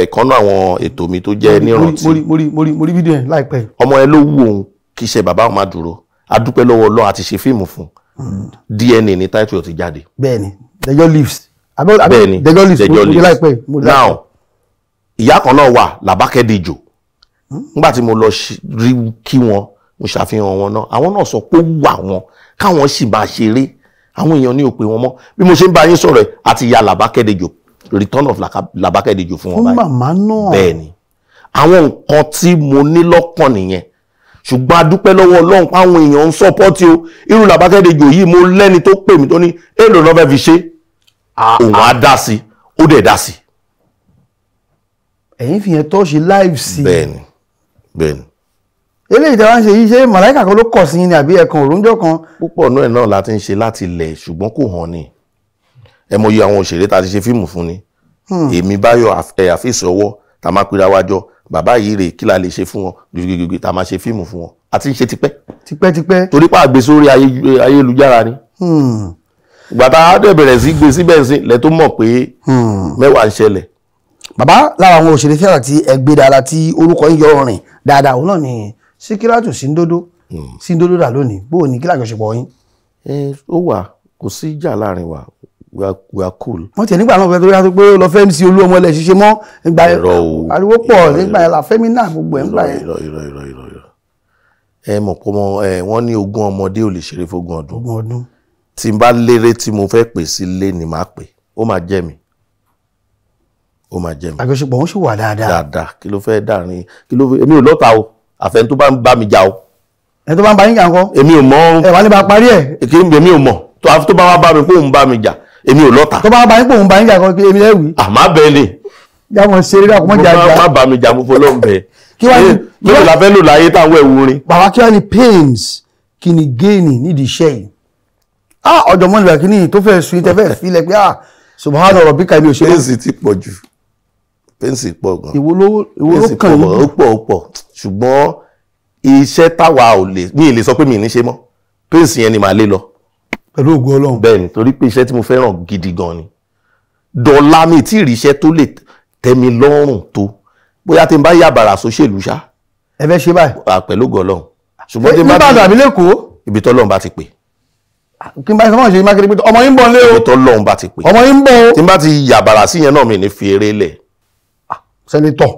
ìkànnà àwọn ètò mi tó jẹ́ nírántí. mo rí fídíò yẹn láìpẹ́. ọmọ ẹ ló wù òun kì í ṣe bàbá òun má dúró adúpẹ́ lọ́wọ́ Ọlọ́run àti ṣe fíìmù fún DNA ní title ti jáde. bẹ́ẹ̀ni dẹjọ́ leaves. bẹ́ẹ̀ni dẹjọ́ leaves láìpẹ́. now ìyá kan náà wà Làbákẹ́ Dèjò nígbà tí mo lọ rí kí wọn mo ṣàfihàn wọn náà àwọn náà sọ pé ó wà wọn káwọn sì máa ṣeré àwọn èèyàn ní òpè wọn mọ́ bí mo ṣe ń bá yín sọ̀rọ̀ àti ìyá Làbákẹ́ Dèjò return of Làbákẹ́ Dèjò fún wọn báyìí. fún màmá náà. bẹ́ẹ̀ni àwọn nǹkan tí mo ní lọ́kàn nìyẹn ṣùgbọ́n a dúpẹ́ lọ́wọ́ Ọlọ́run páwọn èèyàn ń sọ́pọ́tì o irú Làbákẹ́ Dèjò yìí mo lẹ́ni tó pè mí tó ní èèlò náà fẹ́ fi ṣe òun á dá sí ó dẹ̀ dá sí. ẹ̀yin fi yẹn tó ṣe live sí. bẹ́ẹ̀ni bẹ́ẹ̀ni. eléyìí tí wọ́n ń ṣe yìí ṣé màláìkà kan ló kọ̀ sí ni àbí ẹ̀kan òróńjọ́ kan. púpọ̀ náà náà la ti ń ṣe láti ilẹ̀ ṣùgbọ́n kò hàn ni ẹ mọ iye àwọn òṣèré tá a ti ṣe fíìmù fún ni èmi Báyọ̀ àfẹ́sọ̀ ọwọ́ tá a máa pera wájọ bàbá yìí rè kí la lè ṣe fún wọn gbìgbìgbì tá a máa ṣe fíìmù fún wọn a ti ń ṣe tipẹ́ torí pa àgbè sórí ayélujára ni ìgbà tá a dẹ̀ bẹ̀rẹ̀ sí gbé síbẹ̀ sí lẹ́ tó mọ̀ pé mẹ́wàá ń ṣẹlẹ̀. bàbá lára àwọn òṣèré fẹ́ràn tí ẹgbẹ́ dáadáa tí orúkọ yín yọ rìn dáadáa òun náà ni Síkírátù Síndodo dà lónìí bóò ní kí lájọṣepọ̀ yín. ó wà kò sí ìjà láàrin wa we are cool. wọ́n tiẹ̀ nígbà náà fẹ́ tó yá tó pé ó lọ fẹ́ MC Olúọmọ ilẹ̀ ṣiṣẹ́ mọ́ nígbà ariwo pọ̀ nígbà yẹn la fẹ́mi náà gbogbo ẹ̀ nígbà yẹn. irọ́ ẹ mọ̀ pé wọ́n ní ogún ọmọdé ò lè ṣeré fógún ọdún tí n bá léré tí mo fẹ́ pè sí lé ni màá pè ó máa jẹ́ mi. àjọṣepọ̀ wọn sì wà dáadáa kí ló fẹ́ dàrin èmi ò lọ́ta o àfẹn tó bá ń bá mi jà o. ẹni tó bá ń bá yín jà ńkọ́. èmi ò mọ̀. ẹ wà ní bá parí ẹ̀. èmi ò mọ̀ tó bá wá bá mi pé òun bá mi jà èmi ò lọ́ta. tó bá wá bá yín pé òun bá yín jà kọ́ èmi lẹ́wì. àmọ́ bẹ́ẹ̀ ni. jáwọn ṣeré dà kó mọ́ jà. má bá mi jà mo fọlọ́ ń bẹ̀. kí wàá ní mélòó la fẹ́ lò láyé táwọn ẹ̀wù rin. bàbá kí wàá ní pains kí ni gain nídìí iṣẹ́ yìí. ọjọ́ mọ́ nígbà kíní tó fẹ́ sun tẹ́fẹ́ filẹ̀ pé subhana rabbika mi ò ṣe. pẹ́ǹsì ti pọ̀ jù pẹ́ǹsì pọ̀ gan. ìwo ló kàn yín. ó pọ̀ ṣùgbọ́n iṣẹ́ táwa ò lè mi ì lè sọ pé mi ì ní ṣe mọ́ pẹ́ǹsì yẹn ni màá lé lọ. pẹ̀lú ògo Ọlọ́run. bẹ́ẹ̀ ni torí pé iṣẹ́ tí mo fẹ́ràn gidi gan ni dọ̀la mi tí ì rí iṣẹ́ tó lè tẹ́ mi lọ́rùn tó bóyá tí n bá yà bàrà sóṣèlú ṣá. ẹ fẹ́ ṣe báyìí. pẹ̀lú ògo Ọlọ́run. ṣùgbọ́n tí n bá ti nígbà tàbí lẹ́kọ̀ọ́. ibi tọ́lọ́run bá ti pè. kí n bá sọ fún ọ̀ṣẹ́ mákèrè pé ọmọ yín bọ̀ lé o. ibi tọ́lọ́run bá ti pè. ọmọ yín bọ̀ o. tí n bá ti yà bàrà sí yẹn náà mi ní fi eré lẹ̀. sẹ́nitọ̀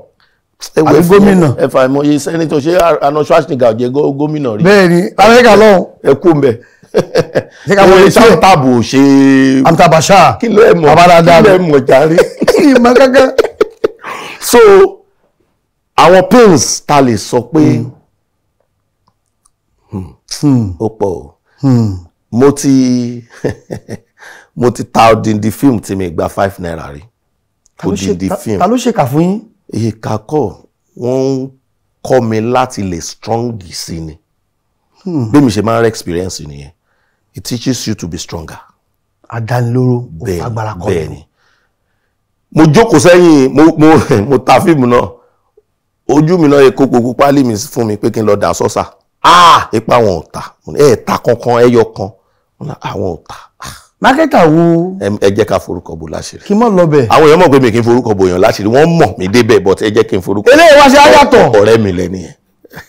àbí gómìnà. ẹ fà mọ iye sẹ́nitọ̀ ṣé Arnold Schwarzenegger jẹ́ gómìnà rí. bẹ́ẹ̀ni amẹ́ríkà lọ́hùn. ẹ kú mbẹ. ṣé ká wọlé sí ẹ tábù ṣe. Amtabasha. kí ló ẹ mọ̀ Abalada. kí ló ẹ mọ̀ jàre. ìmọ̀ kankan. so àwọn pains ta lè sọ pé ó pọ̀ o mo ti ta odindi fíìmù tí mi gba 5 naira rí odindi fíìmù. ta ló ṣèkà fún yín. ìkà kọ́ wọ́n ń kọ́ mi láti lè strong sí ni bí mi ṣe máa ń rí experience nìyẹn it teaches you to be stronger. adánilóró ó fagbára kọ́ bẹ́ẹ̀ ni mo jókòó sẹ́yìn mo ta fíìmù náà ojú mi náà yẹ kó gbogbo pálí mi fún mi pé kí n lọ dà sọ́sà ipa àwọn ò ta ta kankan ẹyọ kan àwọn ò ta. mákẹ́tà wo. ẹ jẹ́ ká forúkọ bò láṣìírí. kí n mọ̀ lọ bẹ̀. àwọn èèyàn mọ̀ pé mi kì í forúkọ bò yàn láṣìírí wọ́n mọ̀ mí débẹ̀ but ẹ jẹ́ kí n forúkọ. eléyìí wá sí ayàtọ̀. ọ̀rẹ́ mi lẹ́ni yẹn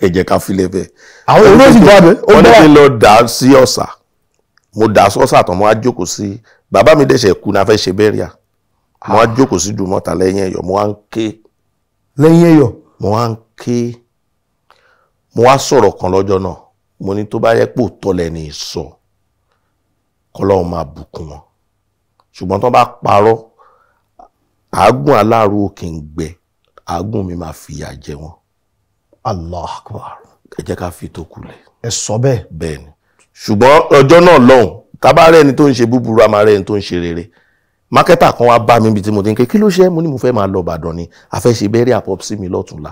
ẹ jẹ́ ká filẹ̀ bẹ́ẹ̀. àwọn èrò sì jáde. wọ́n ní kí n lọ dà sí ọ̀sà mo dà sọ́sà tán mo wá jókòó sí bàbá mi dẹ̀ṣẹ̀ kú náà fẹ́ ṣe bẹ́ríà mo wá jókòó sí Dùmọ̀tà lẹ́yìn ẹ̀yọ̀ mo wá ń ké. lẹ́yìn ẹ̀yọ̀. mo wá ń ké mo wá sọ̀rọ̀ kan lọ́jọ́ náà mo ní tó bá yẹ pò tọ́lẹ̀ ní sọ kọ́lọ́run máa bùkún wọn ṣùgbọ́n tó bá parọ́ àágùn aláàrú kì í gbẹ àágùn mi máa fìyà jẹ wọn. Allah akbar. ẹ jẹ́ ká fi tó kulẹ̀. ẹ sọ bẹ́ẹ̀. bẹ́ẹ̀ ni ṣùgbọ́n ọjọ́ náà lọ́hùn tábàárẹ̀ ẹni tó ń ṣe búburú àmàrẹ́ ẹni tó ń ṣe rere mákẹ́tà kan wá bá mi bí tí mo ti ń ké kí ló ṣe mo ní mo fẹ́ máa lọ Ìbàdàn ni àfẹ́ṣe bẹ́ẹ̀rẹ̀ àpọ́psí mi lọ́tùnla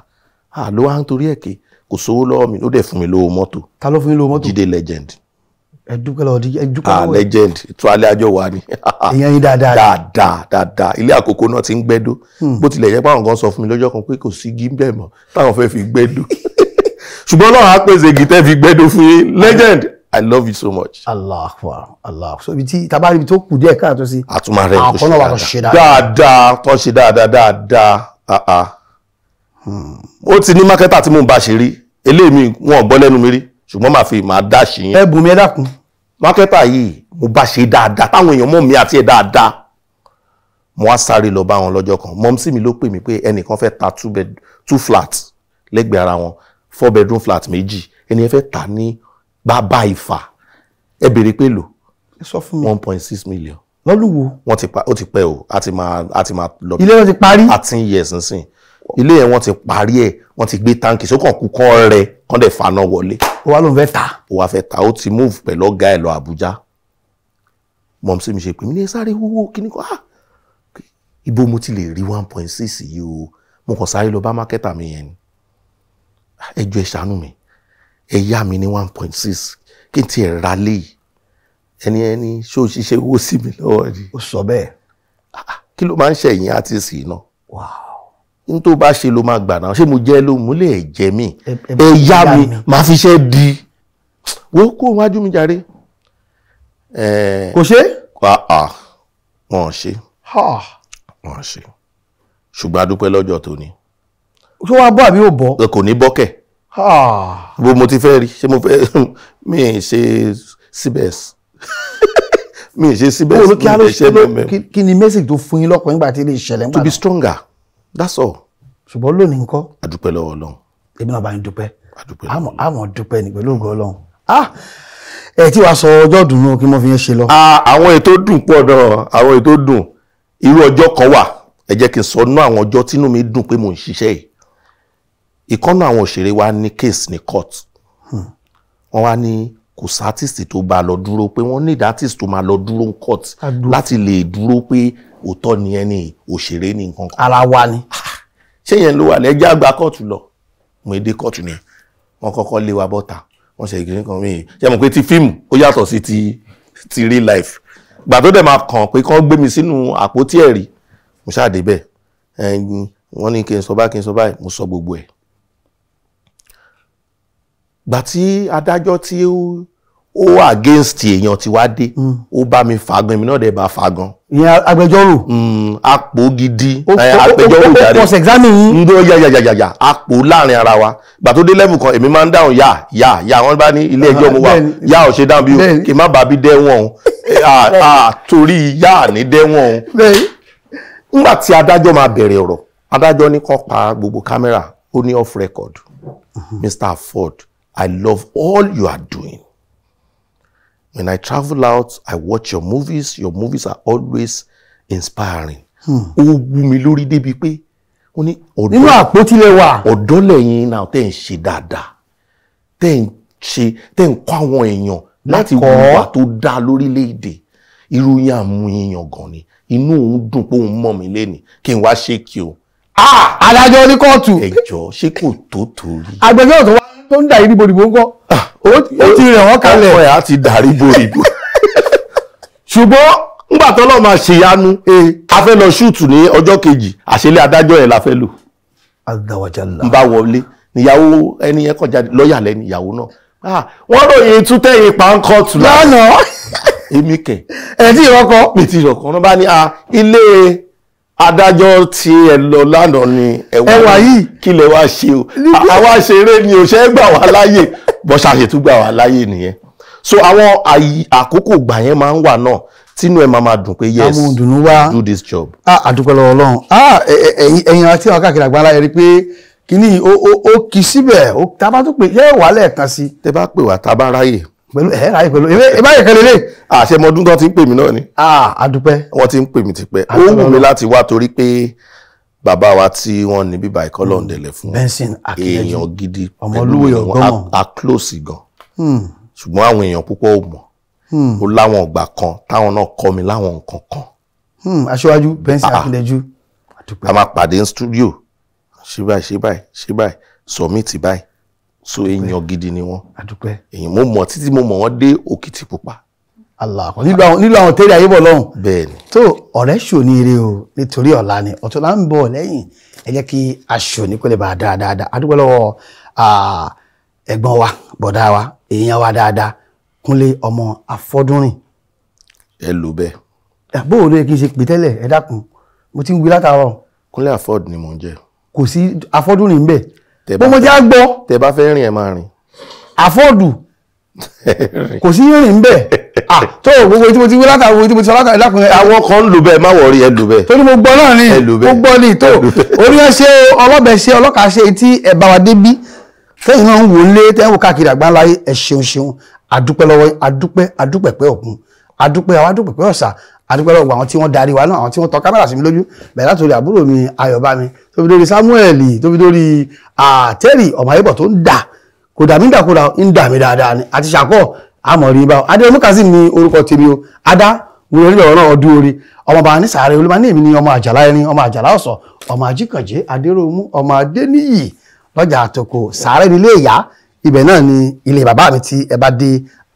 ló wá ń torí ẹ̀kẹ́ kò sówó lọ́wọ́ mi ó dẹ̀ fún mi lówó mọ́tò. ta ló fún yín lówó mọ́tò. Jídé legend. ẹ dúpẹ́ lọ́wọ́ legend tó alẹ́ àjọ wa ni. èèyàn yín dáadáa ilé àkókò náà ti ń gbẹ́dó bó tilẹ̀ yẹ pé àwọn kan sọ fún mi lọ́jọ́ kan pé kò sí gímbẹ̀ mọ́ táwọn fẹ́ fi gbẹ́dó ṣùgbọ́n Ọlọ́run á pèsè gìtẹ́ fi gbẹ́dó fún yín legend I love you so much. Allah akbar Allah so ibi tí tabari ibi tó kù díẹ̀ káàtó sí. àtúmọ̀ rẹ̀ tó ṣe dáadáa tó ṣe dáadáa. ó ti ní mákẹ́tà tí mò ń bá ṣe rí eléyìí wọn gbọ́ lẹ́nu mi rí ṣùgbọ́n máa dá ṣì yín. ẹ bùn mi ẹ dákun. mákẹ́tà yìí mo bá ṣe dáadáa táwọn èèyàn mọ̀ mí àti ẹ̀ dáadáa. mo wá sáré lọ bá wọn lọ́jọ́ kan mọ́mísí mi ló pè mí pé ẹnìkan fẹ́ ta 2 flats lẹ́gbẹ̀ẹ́ ara wọn 4 bedroom flat méjì ẹni ẹ fẹ́ ta ní bàbá Ifá ẹ béèrè pé lò. ẹ sọ fún mi 1.6 million. lọ́dún wo. ó ti pẹ́ o a ti máa lọ. ilé wọn ti parí. 13 years nsìn ilé yẹn wọ́n ti parí ẹ̀ wọ́n ti gbé táǹkì sókàn kú kán rẹ̀ kán dẹ̀ faná wọlé. ó wá ló ń fẹ́ ta. ó wá fẹ́ ta ó ti move pẹ̀lú ọ̀gá ẹ̀ lọ Àbújá. mọ̀mísí mi ṣe pé mi ní sáré wúwo kíní kan ibo mo ti lè rí 1.6 yìí o mo kàn sáré lọ bá mákẹ́tà mi yẹn ni ẹ jọ̀ọ́ ẹ ṣàánú mi ẹ yá mi ní 1.6 kí n tiẹ̀ ra lé ẹni ṣé o ṣiṣẹ́ owó sí mi lọ́wọ́ ni. ó sọ bẹ́ẹ̀. kí ló máa ń ṣẹ̀yìn àtìsí náà. wow. n tó bá ṣe ló máa gbà náà ṣé mo jẹ́ ló mú lè jẹ́ mi ẹ yá mi máa fi ṣe di wo kó wájú mi jàre. kò ṣe. wọn ṣe ṣùgbọ́n a dúpẹ́ lọ́jọ́ tó ní. ṣé wàá bọ́ àbí ò bọ́. kò ní bọ́kẹ̀. bó mo ti fẹ́ rí ṣé mo fẹ́ mi ì ṣe síbẹ̀s mi ì ṣe síbẹ̀s. kí ni message tó fún yín lọ́kàn nígbà tí ilé ìṣẹ̀lẹ̀ ń gbà. to be stronger that's all. ṣùgbọ́n lónìí ńkọ́. a dúpẹ́ lọ́wọ́ Ọlọ́run. èmi náà bá ń dúpẹ́. àmọ́ dúpẹ́ ní pẹ̀lú ògo Ọlọ́run. ẹ tí wàá sọ ọjọ́ dùnú kí wọ́n fi yẹn ṣe lọ. àwọn ètò dùn pọ̀ náà àwọn ètò dùn irú ọjọ́ kan wà ẹ jẹ́ kí n sọ nú àwọn ọjọ́ tínú mi dùn pé mò ń ṣiṣẹ́ yìí ìkọ́nà àwọn òṣèré wa ní case ní court wọ́n wá ní kò sí artist tó bá lọ dúró pé wọ́n need artist tó máa lọ dúró ní court láti lè dúró pé òótọ́ ni ẹni òṣèré ní nǹkan kan. ara wa ni. ṣé yẹn ló wà lẹ́jà àgbà court lọ mo dé court ni wọ́n kọ́kọ́ lé wa bọ́ta wọ́n ṣe ìgbìyànjú kan mí ṣe mọ̀ pé ti fíìmù ó yàtọ̀ sí ti real life gbà tó dẹ̀ máa kàn pé kán gbé mi sínú àpótí ẹ̀rí mo ṣáà débẹ̀ wọ́n ní kí n sọ báyìí mo sọ gbogbo ẹ̀. Gbà tí adájọ́ tí ó against èèyàn ti wá dé ó bá mi fàgàn èmi náà dẹ̀ bá fàgàn. ìyẹn agbẹjọ́rò. àpò gidi agbẹjọ́rò jàre. ó pọ̀ examine yín. ń dó yàyàyàyà àpò láàrin ara wa gbà tó dé level kan èmi máa ń dáhùn yà wọ́n bá ní ilé ẹjọ́ mo wà yà ò ṣe dáhùn bí kì í má bàa bí dẹ́wọ̀n torí yà ní dẹ́wọ̀n. nígbà tí adájọ́ máa bẹ̀rẹ̀ ọ̀rọ̀ adájọ́ ní kó pa gbogbo kámẹ́rà ó ní off record Mr. Ford, I love all you are doing. When I travel out, I watch your movies. Your movies are always inspiring. Ó wú mi lórí débi pé ó ní nínú àpótí lẹ wà. ọ̀dọ́ lẹ́yìn náà tẹ́ ń ṣe dáadáa tẹ́ ń kọ́ àwọn èèyàn láti wùwà tó dáa lórílẹ̀‐èdè irú yín àmúyíyan gan ni inú òun dùn pé òun mọ̀ mí lẹ́nìí kí n wá ṣe kí o. adájọ́ ní kóòtù. ẹjọ́ ṣé kò tó torí. agbẹjọ́rò tó wá tó ń dà yìí níbo ń kọ́ ó ti rẹ̀ wọ́n kalẹ̀. ọkọ ẹ̀ á ti dàrí boríbo. ṣùgbọ́n ńgbà tó lọ́ọ́ máa ṣèyanu a fẹ́ lọ ṣúùtù ní ọjọ́ kejì àṣẹlẹ̀ adájọ́ yẹn la fẹ́ lò. Azawajalla. ń bá wọlé níyàwó ẹni yẹn kọjá lọ́ọ̀yà lẹ́nu ìyàwó náà. wọ́n ròyìn tútẹ̀yìn pàǹkọ́ọ̀tù lánàá. èmi kẹ̀. ẹ̀ tí ìrọ́kọ. mi ti rọ̀kọ̀ náà bá ní ilé adájọ́ tí ẹ lọ lánàá ni ẹwà yìí kí lẹ wá ṣe o àwa ṣeré ni ò ṣe gbà wá láyè bọ́ ṣàṣetú gbà wá láyè nìyẹn. So àwọn àkókò gbà yẹn máa ń wà náà tínú ẹ máa dùn pé yes do this job. àdúpẹ́ lọ́wọ́ Ọlọ́run ẹ̀yin àti àwọn káàkiri àgbáńlá yẹn rí pé kíní ó kì í síbẹ̀ tá a bá tún pè yẹ́ wà lẹ́ẹ̀kan sí. tẹ bá pè wá tá a bá ráyè. pẹ̀lú ráyè pẹ̀lú ìbáyè kan lélẹ̀. àṣemọdún tó ti ń pè mí náà ni. àdúpẹ́. wọ́n ti ń pè mí tipẹ́ ó wù mí láti wá torí pé bàbá wa tí wọ́n ní bíbá ìkọ́ lọ́ndẹ̀lẹ̀ fún Benson Akínlẹ́jù èèyàn gidi ọmọlúwẹ̀ ọgọ́mọ̀ a close gan ṣùgbọ́n àwọn èèyàn púpọ̀ ò mọ̀ ó láwọn ọgbà kan táwọn náà kọ́ mi láwọn nǹkan kan. aṣíwájú Benson Akínlẹ́jù a máa pàdé ní studio ṣe báyìí submit báyìí so èèyàn gidi ni wọ́n èèyàn mo mọ̀ títí mo mọ̀ wọ́n dé Òkìtìpupa. Allah nílò àwọn tẹ́lẹ̀ ayé bọ̀ lọ́hùn. bẹ́ẹ̀ni. tó ọ̀rẹ́ ṣòní eré o nítorí ọ̀la ni ọ̀tọ̀lá ń bọ̀ lẹ́yìn ẹ jẹ́ kí aṣòní kó lè bá a dáadáa adúgbò lọ́wọ́ ẹ̀gbọ́n wa bọ̀dá wa èèyàn wa dáadáa Kúnlé ọmọ Afọ́dúnrìn. ẹ lò bẹ́ẹ̀. bóò ló yẹ kí n ṣe pè tẹ́lẹ̀ ẹ dákun mo ti ń wí látàárọ̀. Kúnlé Afọ́d ni mò ń jẹ́. kò sí Afọ́dúnrìn ń bẹ̀. bó mo jẹ́ gbọ́. tẹ bá fẹ́ rìn ẹ máa rìn. Afọ́dù kò sí rìn ń bẹ̀. tó gbogbo tí mo ti wí látàrí gbogbo tí mo ti sọ látàrí lákùnrin. àwọn kan ń lò bẹ́ẹ̀ má wọrí ẹ lò bẹ́ẹ̀. torí mo gbọ́ náà ni mo gbọ́ ni tó orí ẹ ṣe ọlọ́bẹ̀ ṣe ọlọ́kà ṣe tí ẹ bá wa débí tẹ́yìn náà ń wò lé tẹ́yìn wò káàkiri àgbáńláyé ẹ ṣeun adúpẹ́ lọ́wọ́ adúpẹ́ pẹ́ òkun adúpẹ́ pẹ́ ọ̀sà adúpẹ́ lọ́wọ́ àwọn tí wọ́n darí wa náà àwọn tí wọ́n tọ kámẹ́rà sí mi lójú bẹ̀rẹ̀ látòrí àbúrò mi Ayọ̀bámi tó fi dórí Samuel tó fi dórí Terry ọmọ ayébọ̀ tó ń dà kò dà mí dàkúdà ń dà mí dáadáa ni àti ṣàkọ́ àmọ̀rí bá Adéyẹmí Kazeem ní orúkọ tèmi o adá wúlò orí ọ̀rọ̀ náà ọdún orí ọmọọba ní sàárẹ̀ olúmọ ní èmi ní ọmọ àjàlá ẹni ọmọ àjàlá ọ̀sọ̀ ọmọ àjíkànjẹ́ adéròmú ọmọ adéníyì lọ́jà àtòkò sàárẹ̀ nílé ìyá ibẹ̀ náà ni ilé bàbá mi tí ẹ bá dé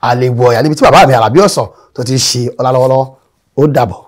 àlebọ̀ ọ̀yà níbi tí bàbá mi Àlàbí Ọ̀sọ̀ tó ti ṣe ọlá lọ́wọ́lọ́wọ́ ó dàbọ̀.